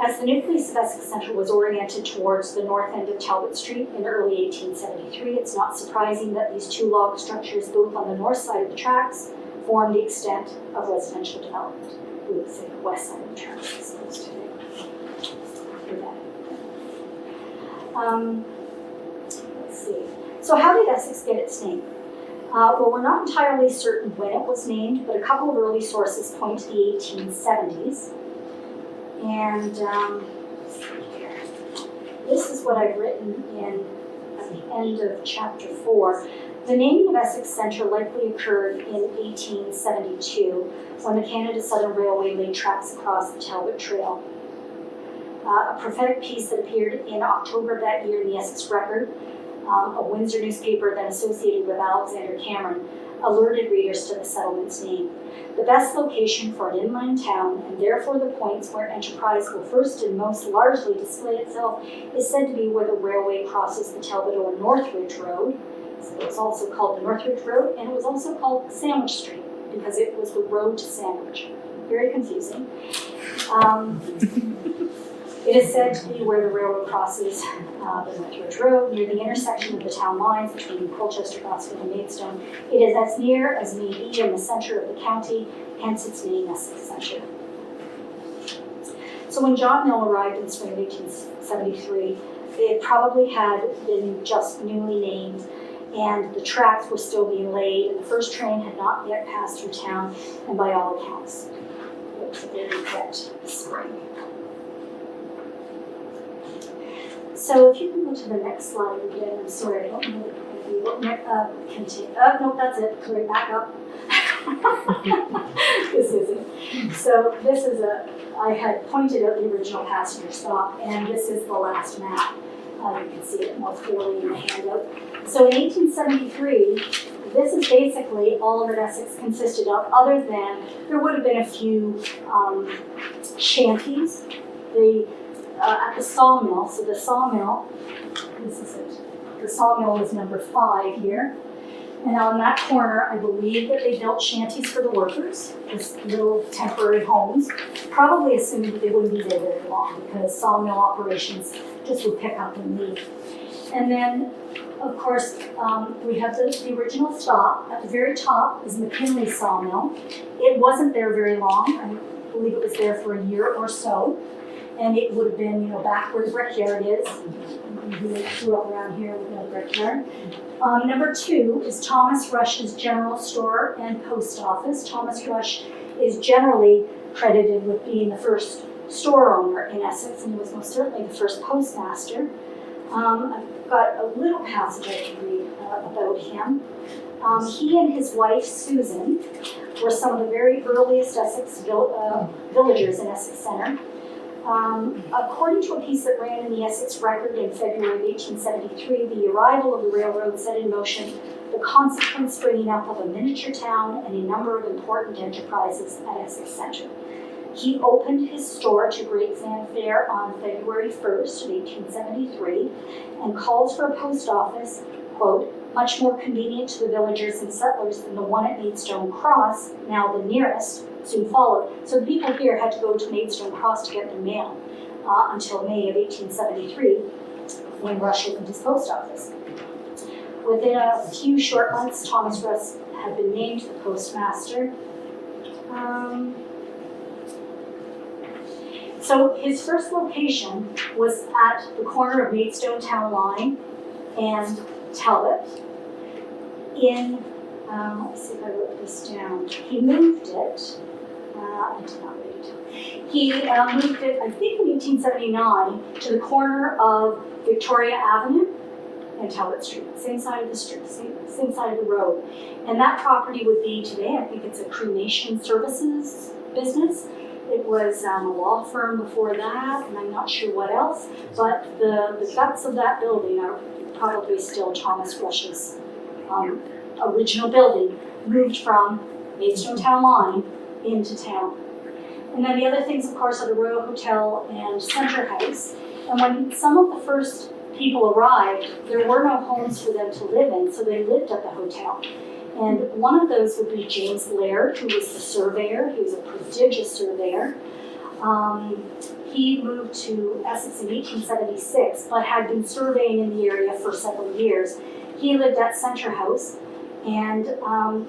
As the nucleus of Essex Centre was oriented towards the north end of Talbot Street in early 1873, it's not surprising that these 2 log structures, both on the north side of the tracks, form the extent of residential development. We would say the west side of the tracks as opposed to that. Let's see. So how did Essex get its name? Well, we're not entirely certain when it was named, but a couple of early sources point to the 1870s. And this is what I've written at the end of chapter 4. The naming of Essex Centre likely occurred in 1872 when the Canada Southern Railway laid tracks across the Talbot Trail. A prophetic piece that appeared in October of that year in the Essex Record, a Windsor newspaper then associated with Alexander Cameron, alerted readers to the settlement's name. The best location for an inland town, and therefore the points where enterprise will first and most largely display itself, is said to be where the railway crosses the Talbot or Northridge Road. So it's also called the Northridge Road, and it was also called Sandwich Street, because it was the road to Sandwich. Very confusing. It is said to be where the railroad crosses the Northridge Road, near the intersection of the town lines between Colchester, Gosford, and Maidstone. It is as near as may be in the center of the county, hence its name, Essex Centre. So when John Mill arrived in the spring of 1873, it probably had been just newly named, and the tracks were still being laid, and the first train had not yet passed through town, and by all accounts, it was a very wet spring. So if you can go to the next slide again, I'm sorry, I don't know if you continue. No, that's it, right back up. This is it. So this is I had pointed out the original passenger stop, and this is the last map. You can see it more clearly in the handout. So in 1873, this is basically all that Essex consisted of, other than there would have been a few shanties. At the sawmill, so the sawmill, this is it. The sawmill is number 5 here. And on that corner, I believe that they built shanties for the workers, just little temporary homes, probably assuming that they wouldn't be there very long because sawmill operations just would pick up and leave. And then, of course, we have the original stop. At the very top is McKinley Sawmill. It wasn't there very long. I believe it was there for a year or so. And it would have been, back where the brickyard is. We grew up around here with no brickyard. Number 2 is Thomas Rush's General Store and Post Office. Thomas Rush is generally credited with being the first store owner in Essex, and he was most certainly the first postmaster. I've got a little passage I can read about him. He and his wife, Susan, were some of the very earliest Essex villagers in Essex Centre. According to a piece that ran in the Essex Record in February of 1873, the arrival of the railroad set in motion the consequent springing up of a miniature town and a number of important enterprises at Essex Centre. He opened his store to great fanfare on February 1st of 1873 and calls for a post office, quote, much more convenient to the villagers and settlers than the one at Maidstone Cross, now the nearest, soon followed. So the people here had to go to Maidstone Cross to get their mail until May of 1873, when Rush opened his post office. Within a few short months, Thomas Rush had been named the postmaster. So his first location was at the corner of Maidstone Town Line and Talbot in, let's see if I wrote this down. He moved it, I did not write it down. He moved it, I think in 1879, to the corner of Victoria Avenue and Talbot Street, same side of the street, same side of the road. And that property would be today, I think it's a cremation services business. It was a law firm before that, and I'm not sure what else, but the guts of that building are probably still Thomas Rush's original building, moved from Maidstone Town Line into town. And then the other things, of course, are the Royal Hotel and Centre House. And when some of the first people arrived, there were no homes for them to live in, so they lived at the hotel. And one of those would be James Laird, who was the surveyor. He was a prodigious surveyor. He moved to Essex in 1876, but had been surveying in the area for several years. He lived at Centre House, and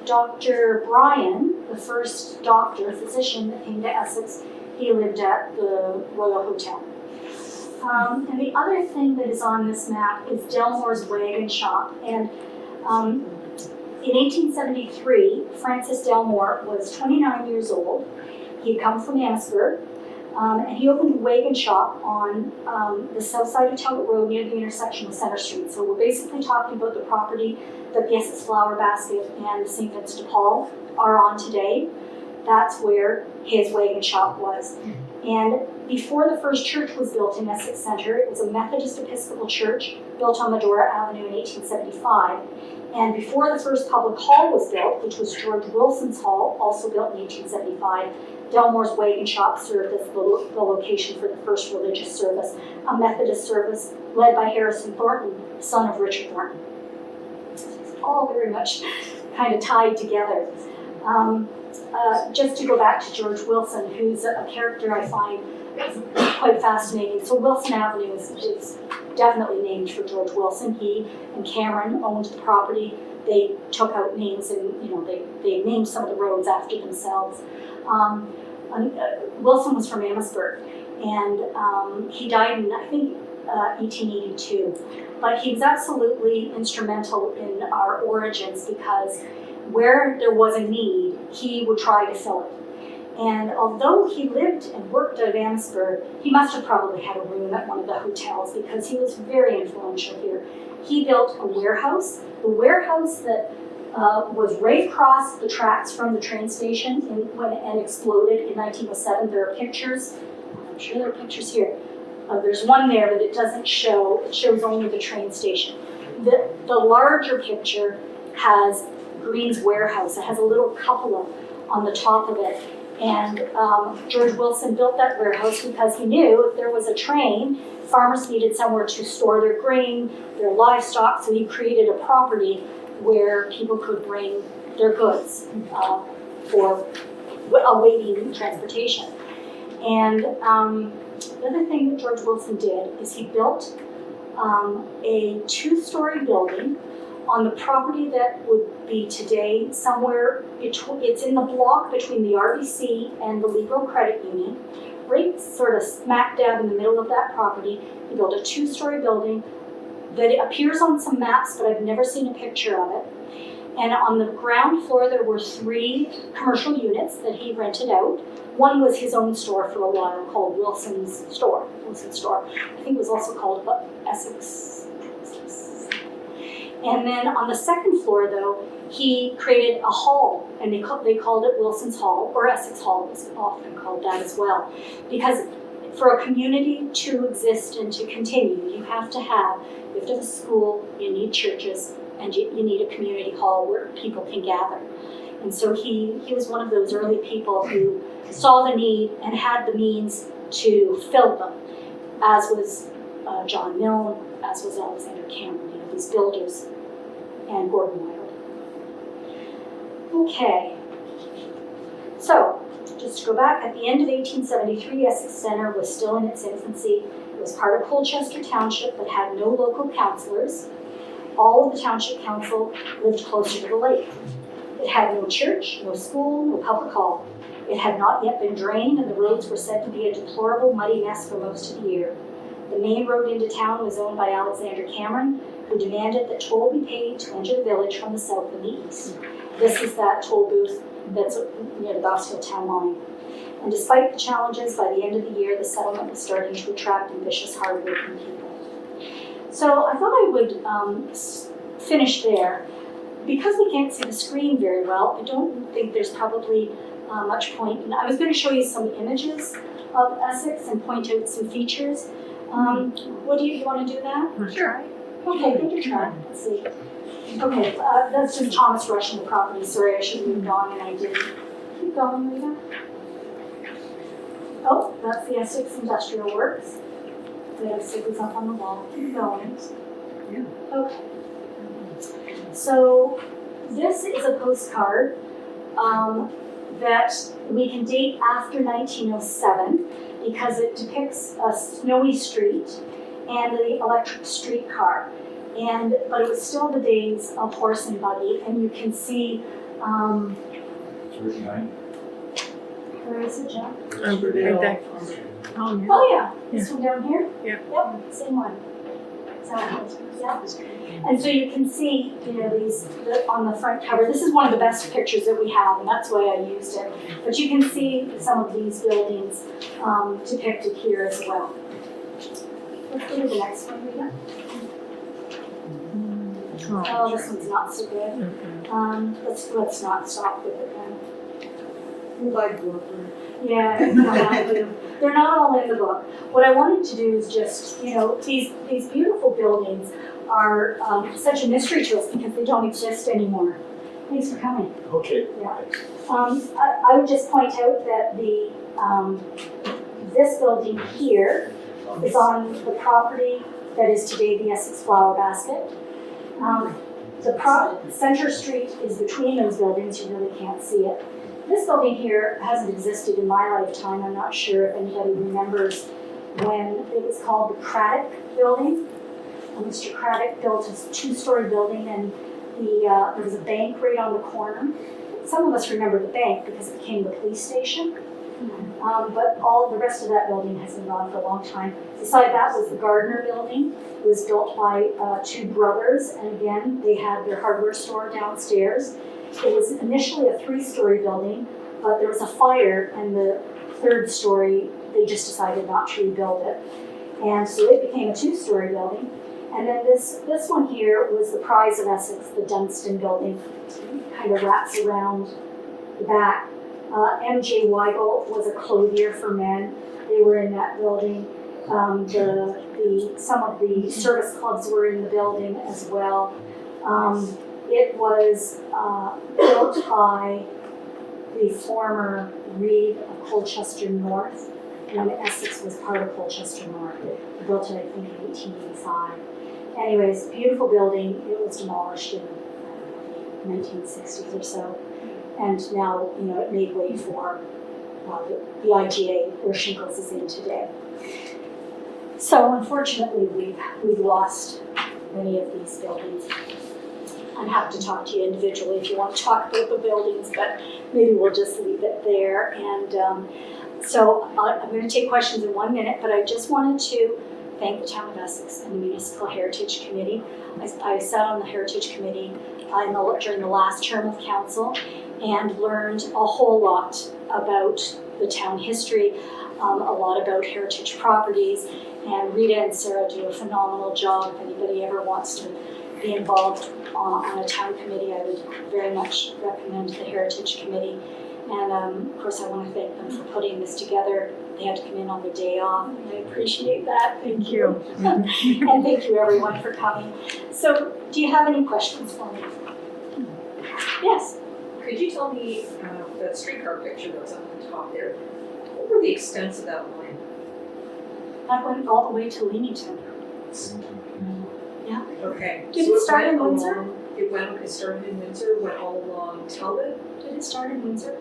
Dr. Bryan, the first physician that came to Essex, he lived at the Royal Hotel. And the other thing that is on this map is Delmore's Wagon Shop. And in 1873, Francis Delmore was 29 years old. He had come from Amherstburg, and he opened a wagon shop on the south side of Talbot Road near the intersection with Centre Street. So we're basically talking about the property that the Essex Flower Basket and St. Vincent de Paul are on today. That's where his wagon shop was. And before the first church was built in Essex Centre, it was a Methodist Episcopal church built on Medora Avenue in 1875. And before the first public hall was built, which was George Wilson's Hall, also built in 1875, Delmore's Wagon Shop served as the location for the first religious service, a Methodist service led by Harrison Thornton, son of Richard Thornton. It's all very much kind of tied together. Just to go back to George Wilson, who's a character I find quite fascinating. So Wilson Avenue is definitely named for George Wilson. He and Cameron owned the property. They took out names and they named some of the roads after themselves. Wilson was from Amherstburg, and he died in, I think, 1882. But he was absolutely instrumental in our origins because where there was a need, he would try to fill it. And although he lived and worked out of Amherstburg, he must have probably had a room at one of the hotels because he was very influential here. He built a warehouse, the warehouse that was right across the tracks from the train station and exploded in 1907. There are pictures. I'm sure there are pictures here. There's one there, but it doesn't show. It shows only the train station. The larger picture has Green's warehouse. It has a little cupola on the top of it. And George Wilson built that warehouse because he knew if there was a train, farmers needed somewhere to store their grain, their livestock, so he created a property where people could bring their goods for awaiting transportation. And the other thing that George Wilson did is he built a two-story building on the property that would be today somewhere between, it's in the block between the RBC and the Liberal Credit Union, right sort of smack dab in the middle of that property. He built a two-story building that appears on some maps, but I've never seen a picture of it. And on the ground floor, there were 3 commercial units that he rented out. One was his own store for a while called Wilson's Store. I think it was also called Essex. And then on the second floor, though, he created a hall, and they called it Wilson's Hall, or Essex Hall was often called that as well. Because for a community to exist and to continue, you have to have a school, you need churches, and you need a community hall where people can gather. And so he was one of those early people who saw the need and had the means to fill them, as was John Milne, as was Alexander Cameron, these builders, and Gordon Wilde. Okay, so just to go back, at the end of 1873, Essex Centre was still in its infancy. It was part of Colchester Township but had no local councillors. All of the township council lived closer to the lake. It had no church, no school, no public hall. It had not yet been drained, and the roads were said to be a deplorable muddy mess for most of the year. The main road into town was owned by Alexander Cameron, who demanded that toll be paid to enter the village from the south and the east. This is that toll booth that's near the Gosfield town line. And despite the challenges, by the end of the year, the settlement was starting to attract ambitious, hard-working people. So I thought I would finish there. Because we can't see the screen very well, I don't think there's probably much point. And I was going to show you some images of Essex and point out some features. What do you want to do that? Sure. Okay, take your time. Let's see. Okay, that's just Thomas rushing the property. Sorry, I should have moved on and I didn't. Keep going, Rita. Oh, that's the Essex Industrial Works. They have stickers up on the wall. Keep going. Yeah. Okay. So this is a postcard that we can date after 1907 because it depicts a snowy street and the electric streetcar. But it was still the days of horse and buggy, and you can see. 39. Where is it, Jeff? Right there. Oh yeah, this one down here. Yeah. Yep, same one. Exactly. Yeah. And so you can see, these on the front cover. This is one of the best pictures that we have, and that's why I used it. But you can see some of these buildings depicted here as well. Let's go to the next one, Rita. Oh, this one's not so good. Let's not stop with it then. You like Brooklyn? Yeah, they're not all in the book. What I wanted to do is just, these beautiful buildings are such a mystery to us because they don't exist anymore. Thanks for coming. Okay. Yeah. I would just point out that this building here is on the property that is today the Essex Flower Basket. Center Street is between those buildings, you really can't see it. This building here hasn't existed in my lifetime. I'm not sure if anybody remembers when it was called the Craddock Building. Mr. Craddock built a 2-story building, and there was a bank right on the corner. Some of us remember the bank because it became the police station. But all the rest of that building has been gone for a long time. Beside that was the Gardner Building. It was built by 2 brothers, and again, they had their hardware store downstairs. It was initially a 3-story building, but there was a fire, and the 3rd story, they just decided not to rebuild it. And so it became a 2-story building. And then this one here was the Prize of Essex, the Dunstan Building. Kind of wraps around the back. M.J. Weigel was a clothier for men. They were in that building. Some of the service clubs were in the building as well. It was built by the former Reeve of Colchester North, when Essex was part of Colchester North. They built it, I think, in 1885. Anyways, beautiful building. It was demolished in the 1960s or so. And now, it made way for the IGA, where Shingles is in today. So unfortunately, we've lost many of these buildings. I'm happy to talk to you individually if you want to talk about the buildings, but maybe we'll just leave it there. And so I'm going to take questions in 1 minute, but I just wanted to thank the Town of Essex and the Municipal Heritage Committee. I sat on the Heritage Committee during the last term of council and learned a whole lot about the town history, a lot about heritage properties, and Rita and Sarah do a phenomenal job. If anybody ever wants to be involved on a town committee, I would very much recommend the Heritage Committee. And of course, I want to thank them for putting this together. They had to come in on their day off, and I appreciate that. Thank you. And thank you, everyone, for coming. So, do you have any questions for me? Yes? Could you tell me, that streetcar picture that was on the top there, what were the extents of that line? That went all the way to Leamington. Yeah. Okay. Did so it start in went Windsor? along- It started in Windsor, went all along Talbot? Did it start in Windsor?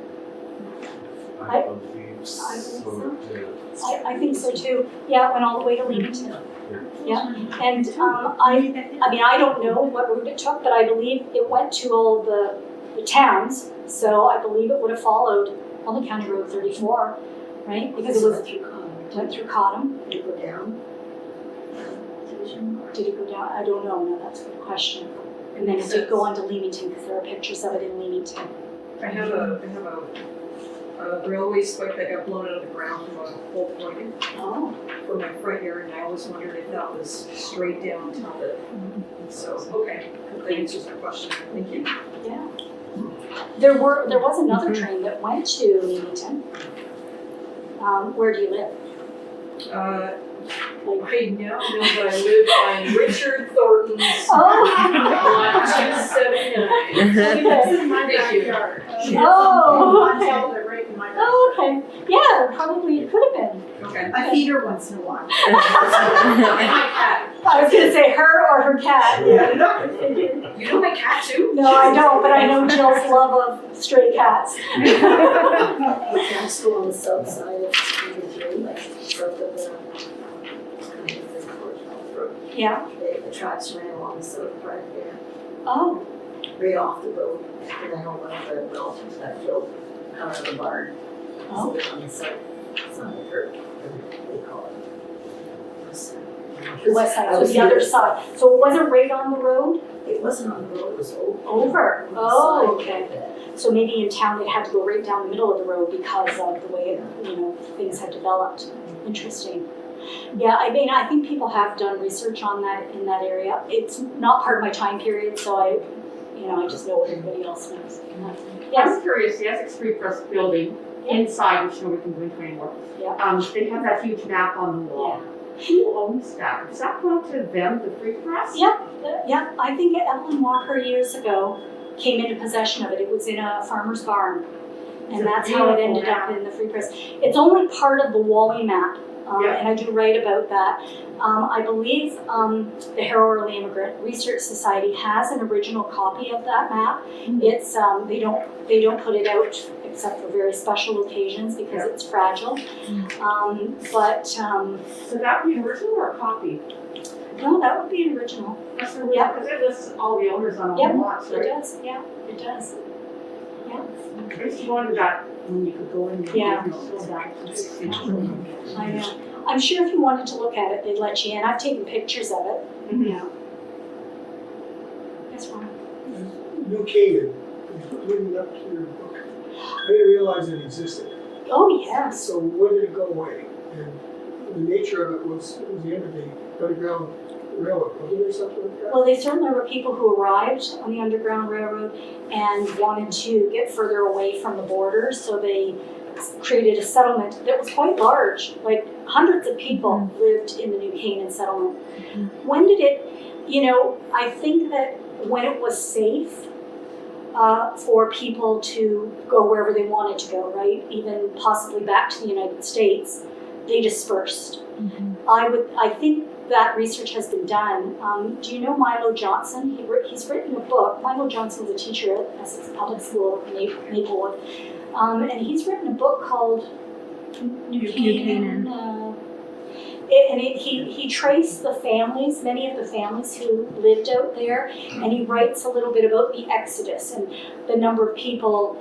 I believe so. I think so too. Yeah, it went all the way to Leamington. Yeah, and I don't know what route it took, but I believe it went to all the towns. So I believe it would have followed only County Road 34, right? Because it went through Cottam. Did it go down? Did it go down? I don't know. No, that's a good question. And then it did go on to Leamington because there are pictures of it in Leamington. I have a railway spike that got blown out of the ground from a pole point Oh. for my front yard, and I always wondered if that was straight down Talbot. So, okay, that answers my question. Thank you. Yeah. There was another train that went to Leamington. Where do you live? I now know that I live on Richard Thornton's Oh. lot 279. This is my Thank you. backyard. Oh, On okay. Talbot, right in my backyard. Oh, okay. Yeah, probably it could have been. Okay. I feed her once in a while. And my cat. I was gonna say her or her cat. You know my cat too? No, I don't, but I know Jill's love of stray cats. Down school on the south side of 23, like south of the Yeah. the tracks ran along the south part there, Oh. right off the road. And I know one of the relatives got killed out of the barn. Oh. So on the south side of her, they call it. The west side, I so was the other here. side. So it wasn't right on the road? It wasn't on the road, it was over. Over. On the Oh, side. okay. So maybe in town it had to go right down the middle of the road because of the way, things had developed. Interesting. Yeah, I think people have done research on that in that area. It's not part of my time period, so I just know what everybody else knows. Yes? I'm curious, the Essex Free Press building, inside, which nobody can go into anymore. Yeah. They have that huge map on the wall. Who owns that? Does that belong to them, the Free Press? Yeah, I think Evelyn Walker years ago came into possession of it. It was in a farmer's barn. And that's how it ended up in the Free Press. It's only part of the Wally map Yeah. and I do write about that. I believe the Harrow Early Immigrant Research Society has an original copy of that map. It's they don't put it out except for very special occasions because Yeah. it's fragile. So that would be an original or a copy? No, that would be an original. That's an Yeah. because it lists all the owners on all Yep, the lots, It right? does, yeah, it does. I used to wonder that when you could go in. Yeah. Go back to the I know. I'm sure if you wanted to look at it, they'd let you in. I've taken pictures of it. Yeah. That's fine. New Canaan, leading up to your book. I didn't realize it existed. Oh, yes. So when did it go away? And the nature of it was the end of the Underground Railroad, wasn't there something like that? Well, there certainly were people who arrived on the Underground Railroad and wanted to get further away from the border, so they created a settlement that was quite large. Like hundreds of people lived in the New Canaan settlement. When did it, I think that when it was safe for people to go wherever they wanted to go, right? Even possibly back to the United States, they dispersed. I think that research has been done. Do you know Milo Johnson? He's written a book. Milo Johnson was a teacher at Essex Public School in Maplewood. And he's written a book called New Canaan. He traced the families, many of the families who lived out there, and he writes a little bit about the exodus and the number of people,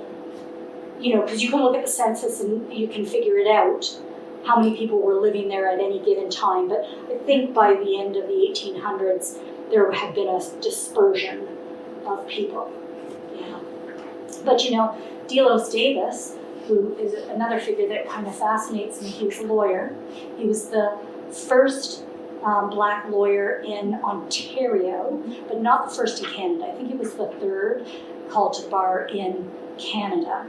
because you can look at the census and you can figure it out, how many people were living there at any given time. But I think by the end of the 1800s, there had been a dispersion of people. Yeah. But Delos Davis, who is another figure that kind of fascinates me, he was a lawyer. He was the first black lawyer in Ontario, but not the first in Canada. I think he was the third called to the bar in Canada.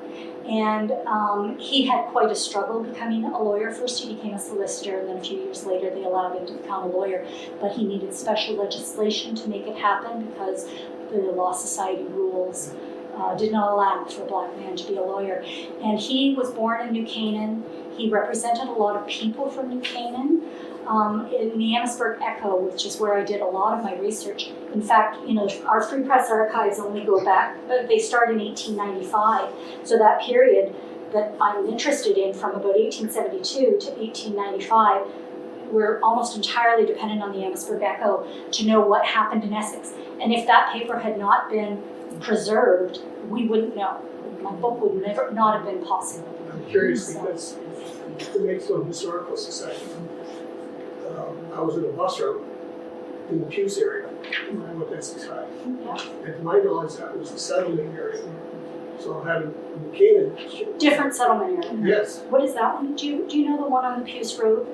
And he had quite a struggle becoming a lawyer. First he became a solicitor, and then a few years later they allowed him to become a lawyer. But he needed special legislation to make it happen because the Law Society rules did not allow for a black man to be a lawyer. And he was born in New Canaan. He represented a lot of people from New Canaan. In the Amherstburg Echo, which is where I did a lot of my research. In fact, our Free Press archives only go back, they start in 1895. So that period that I'm interested in from about 1872 to 1895, we're almost entirely dependent on the Amherstburg Echo to know what happened in Essex. And if that paper had not been preserved, we wouldn't know. My book would not have been possible. I'm curious because the Maidstone Historical Society, I was in a bus route in the Puce area when I went to Essex High. Yeah. And to my knowledge, that was the settlement area. So having New Canaan, Different settlement area. yes, What is that one? Do you know the one on the Puce Road?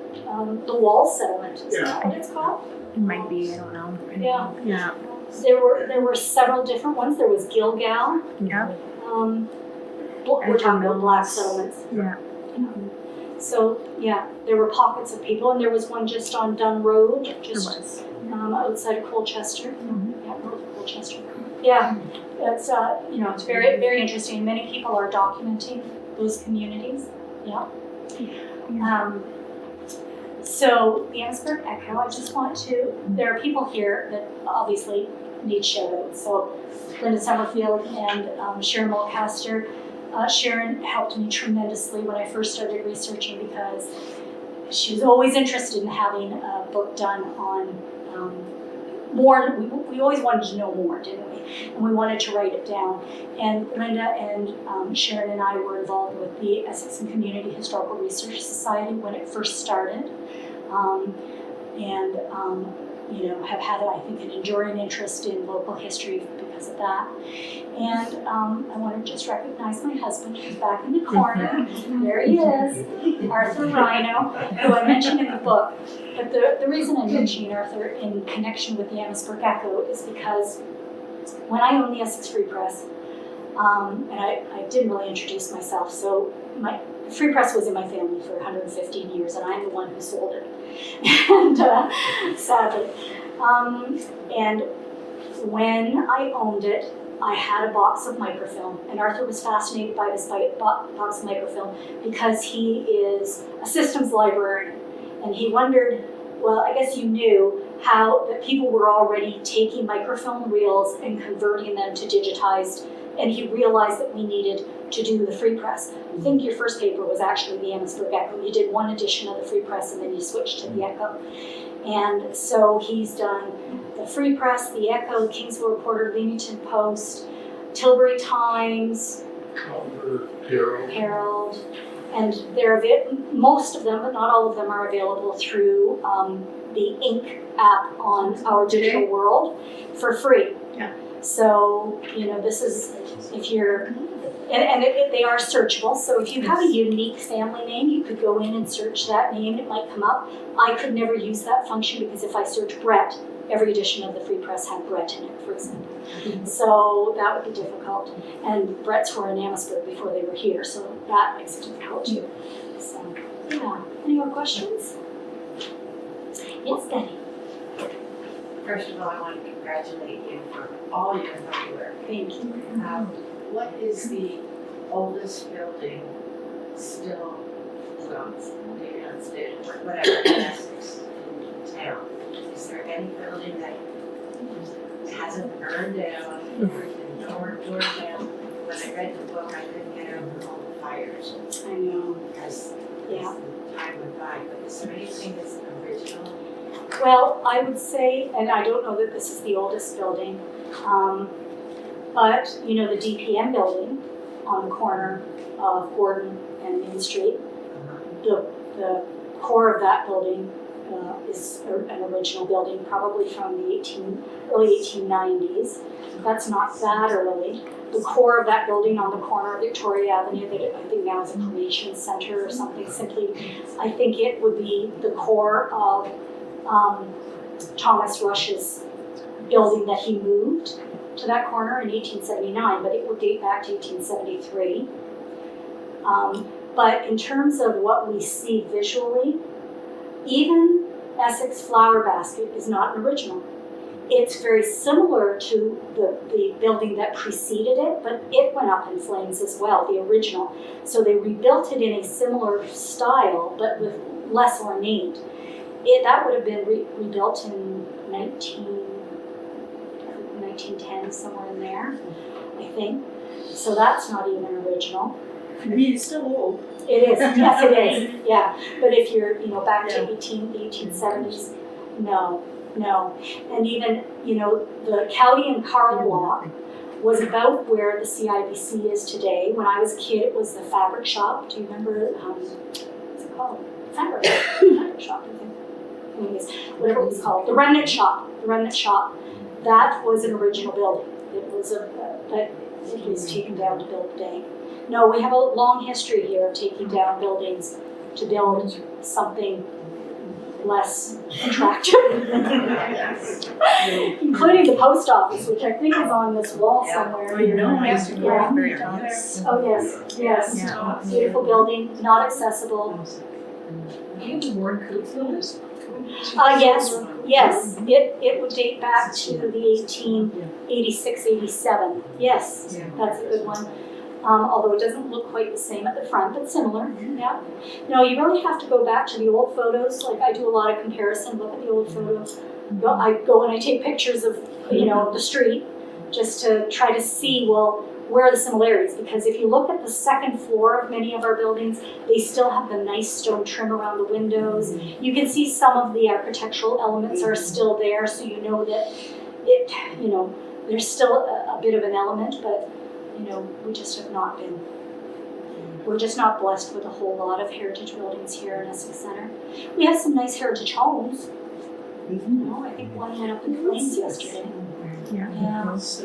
The Wall Settlement, is Yeah. that what it's called? It might be, I don't know. Yeah. Yeah. There were several different ones. There was Gilgal. Yeah. We're talking about black Mills. settlements. Yeah. So, yeah, there were pockets of people, and there was one just on Dunn Road, There just was. outside of Colchester. Mhm. Yeah, north of Colchester. Yeah, it's it's very, very interesting. Many people are documenting those communities. Yeah. So the Amherstburg Echo, I just want to, there are people here that obviously need shout outs. So Linda Summerfield and Sharon Mulcaster. Sharon helped me tremendously when I first started researching because she was always interested in having a book done on more. We always wanted to know more, didn't we? And we wanted to write it down. And Linda and Sharon and I were involved with the Essex and Community Historical Research Society when it first started. Have had, I think, an enduring interest in local history because of that. And I want to just recognize my husband, who's back in the corner. There he is, Arthur Rhino, who I mentioned in the book. But the reason I'm mentioning Arthur in connection with the Amherstburg Echo is because when I owned the Essex Free Press, and I didn't really introduce myself, so my Free Press was in my family for 115 years, and I'm the one who sold it, and sadly. And when I owned it, I had a box of microfilm, and Arthur was fascinated by this box of microfilm because he is a systems librarian, And he wondered, well, I guess you knew how that people were already taking microfilm reels and converting them to digitized, and he realized that we needed to do the free press. I think your first paper was actually the Amherstburg Echo. You did one edition of the free press and then you switched to the Echo. And so he's done the free press, the Echo, the Kingsville Reporter, Leamington Post, Tilbury Times, Herald, and most of them, but not all of them, are available through the Ink app on Our Digital World for free. Yeah. So, this is, if you're, they are searchable, so if you have a unique family name, you could go in and search that name, it might come up. I could never use that function because if I search Brett, every edition of the Free Press had Brett in it, for example. So that would be difficult. And Bretts were in Amherstburg before they were here, so that makes it difficult too. So, yeah. Any more questions? Yes, Betty. First of all, I want to congratulate you for all your hard work. Thank you. What is the oldest building still, well, maybe not still, whatever, in Essex, in town? Is there any building that hasn't burned down or been torn down? When I read the book, I couldn't get over all the fires I know. as Yeah. time went by, but is there anything that's original? Well, I would say, and I don't know that this is the oldest building, but the DPM building on the corner of Gordon and Main Street, the core of that building is an original building, probably from the early 1890s. That's not that early. The core of that building on the corner of Victoria Avenue, that I think now is a cremation center or something, I think it would be the core of Thomas Rush's building that he moved to that corner in 1879, but it would date back to 1873. But in terms of what we see visually, even Essex Flower Basket is not an original. It's very similar to the building that preceded it, but it went up in flames as well, the original. So they rebuilt it in a similar style, but with less ornate. That would have been rebuilt in 1910, somewhere in there, I think. So that's not even original. I mean, it's still old. It is, yes it is, yeah. But if you're, back to the 1870s, no. And even, the Cowdy and Carl block was about where the CIBC is today. When I was a kid, it was the fabric shop. Do you remember, what's it called? Fabric shop, I think. Anyways, whatever it was called, the remnant shop. That was an original building. It was but it was taken down to build a bank. No, we have a long history here of taking down buildings to build something less attractive, including the post office, which I think is on this wall somewhere. Oh, you know, I used to go Yeah. very Oh yes. Yeah. Beautiful building, not accessible. You the Warren Coots buildings? Yes, it would date back to the 1886, 87. Yes, that's a good one. Although it doesn't look quite the same at the front, but similar, yeah. No, you really have to go back to the old photos. Like I do a lot of comparison, look at the old photos. I go and I take pictures of, the street just to try to see, well, where are the similarities? Because if you look at the second floor of many of our buildings, they still have the nice stone trim around the windows. You can see some of the architectural elements are still there, so you know that there's still a bit of an element, but we just have not been, we're just not blessed with a whole lot of heritage buildings here in Essex Centre. We have some nice heritage homes. I think one went up in flames yesterday. Yeah. Yes.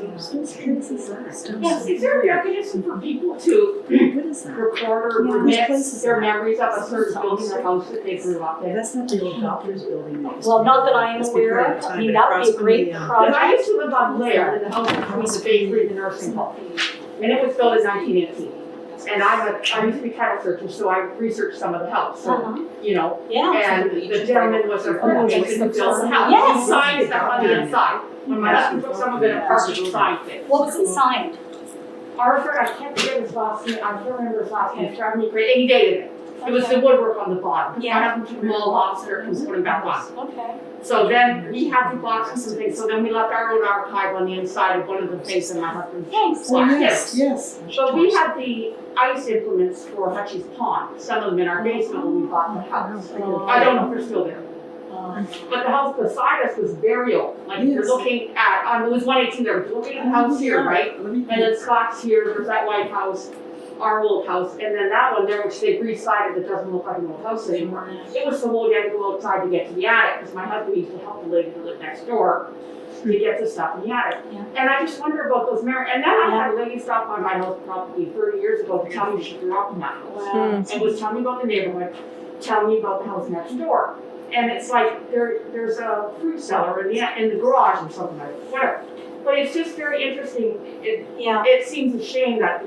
Is there a mechanism for people to What is that? record or remit their memories of a certain building or house that they grew up in? That's not the old doctor's building. Well, not that I am aware of. I mean, that would be a great Because I project. used to live on Blair, in the house between the bakery and the nursing home. And it was built in 1918. And I used to be title searcher, so I researched some of the house, so, Yeah. and the gentleman was a person who built the house. Yes. He signed stuff on the inside. When my husband took some of it apart, he signed it. What was it signed? Arthur, I can't forget his last name, I can't remember his last name, it's driving me crazy, and he dated it. It was the woodwork on the bottom. Yeah. I happened to them all off, so it comes putting back on. Okay. So then we had to box and some things, so then we left our own archive on the inside of one of the things in my husband's. Thanks. Oh, box. yes, yes. But we had the ice implements for Hutchie's Pond, some of them in our basement when we bought the house. I don't know if they're still there. But the house beside us was very old, like if you're Yes. looking at, it was 118 there, if you're looking at the house here, right? Let me And then Scott's here, there's that white house, our old house, and then that one there, which they've re-sided, that doesn't look like an old house anymore. It was so old you had to go outside to get to the attic, because my husband used to help the lady who lived next door to get the stuff in the attic. Yeah. And I just wonder about those and then I had a lady stop by my house probably 30 years ago to tell me she grew up in that house. Wow. And was telling me about the neighborhood, telling me about the house next door. And it's like, there's a fruit cellar in the garage or something like that, whatever. But it's just very interesting. Yeah. It seems a shame that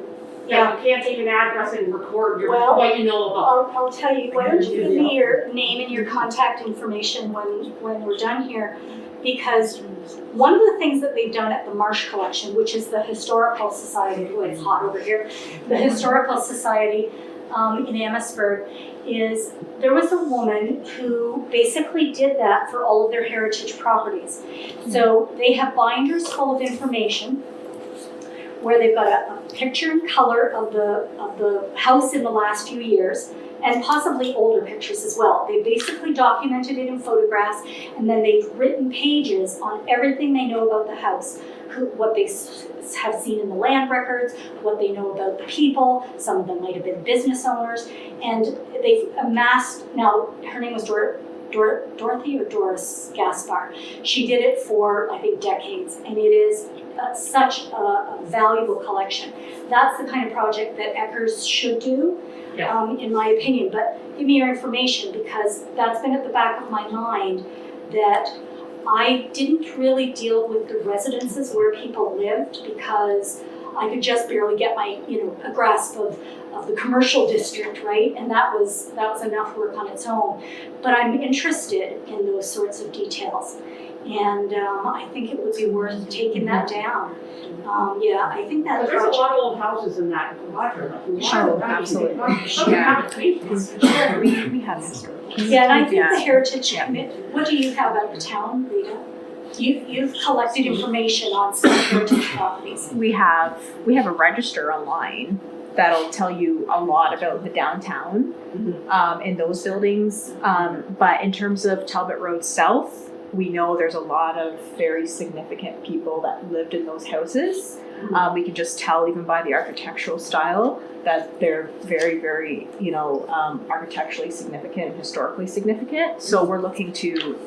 you can't take an address and record Well, what you know about. I'll tell you, why don't you give me your name and your contact information when we're done here? Because one of the things that they've done at the Marsh Collection, which is the Historical Society, oh, it's hot over here, the Historical Society in Amherstburg, is there was a woman who basically did that for all of their heritage properties. So they have binders full of information where they've got a picture in color of the house in the last few years, and possibly older pictures as well. They basically documented it in photographs, and then they've written pages on everything they know about the house, what they have seen in the land records, what they know about the people. Some of them might have been business owners, and they've amassed, now her name was Dorothy or Doris Gaspar. She did it for, I think, decades, and it is such a valuable collection. That's the kind of project that Eckers should do, in my opinion. But give me your information, because that's been at the back of my mind, that I didn't really deal with the residences where people lived, because I could just barely get a grasp of the commercial district, right? And that was enough work on its own. But I'm interested in those sorts of details. And I think it would be worth taking that down. I think that There's a project. lot of old houses in that garage. Sure, absolutely. Yeah. We have historical. Yeah, and I think Yeah. the Heritage Committee, what do you have at the town, Rita? You've collected information on some heritage properties. We have a register online that'll tell you a lot about the downtown in those buildings. But in terms of Talbot Road South, we know there's a lot of very significant people that lived in those houses. We can just tell even by the architectural style that they're very, very, architecturally significant and historically significant. So we're looking to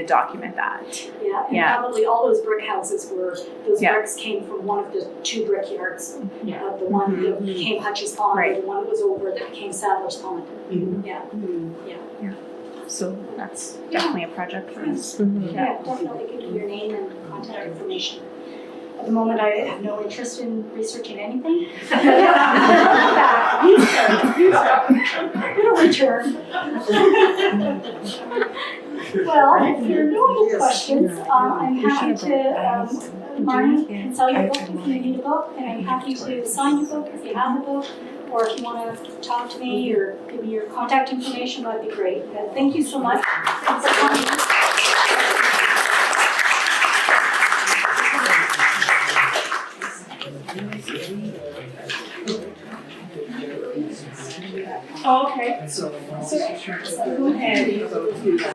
document that. Yeah, and Yeah. probably all those brick houses those Yeah. bricks came from one of the two brickyards. Yeah. The one that became Hutchie's Pond, or Right. the one that was over that became Sadler's Pond. Yeah. So that's definitely a project for us. Yeah, definitely give me your name and contact information. At the moment, I have no interest in researching anything. It'll return. Well, if there are no other questions, I'm happy to, Marnie can sell your book if you need a book, and I'm happy to sign your book if you have a book, or if you want to talk to me or give me your contact information, that'd be great. Thank you so much for coming. Oh, okay. So, Go ahead.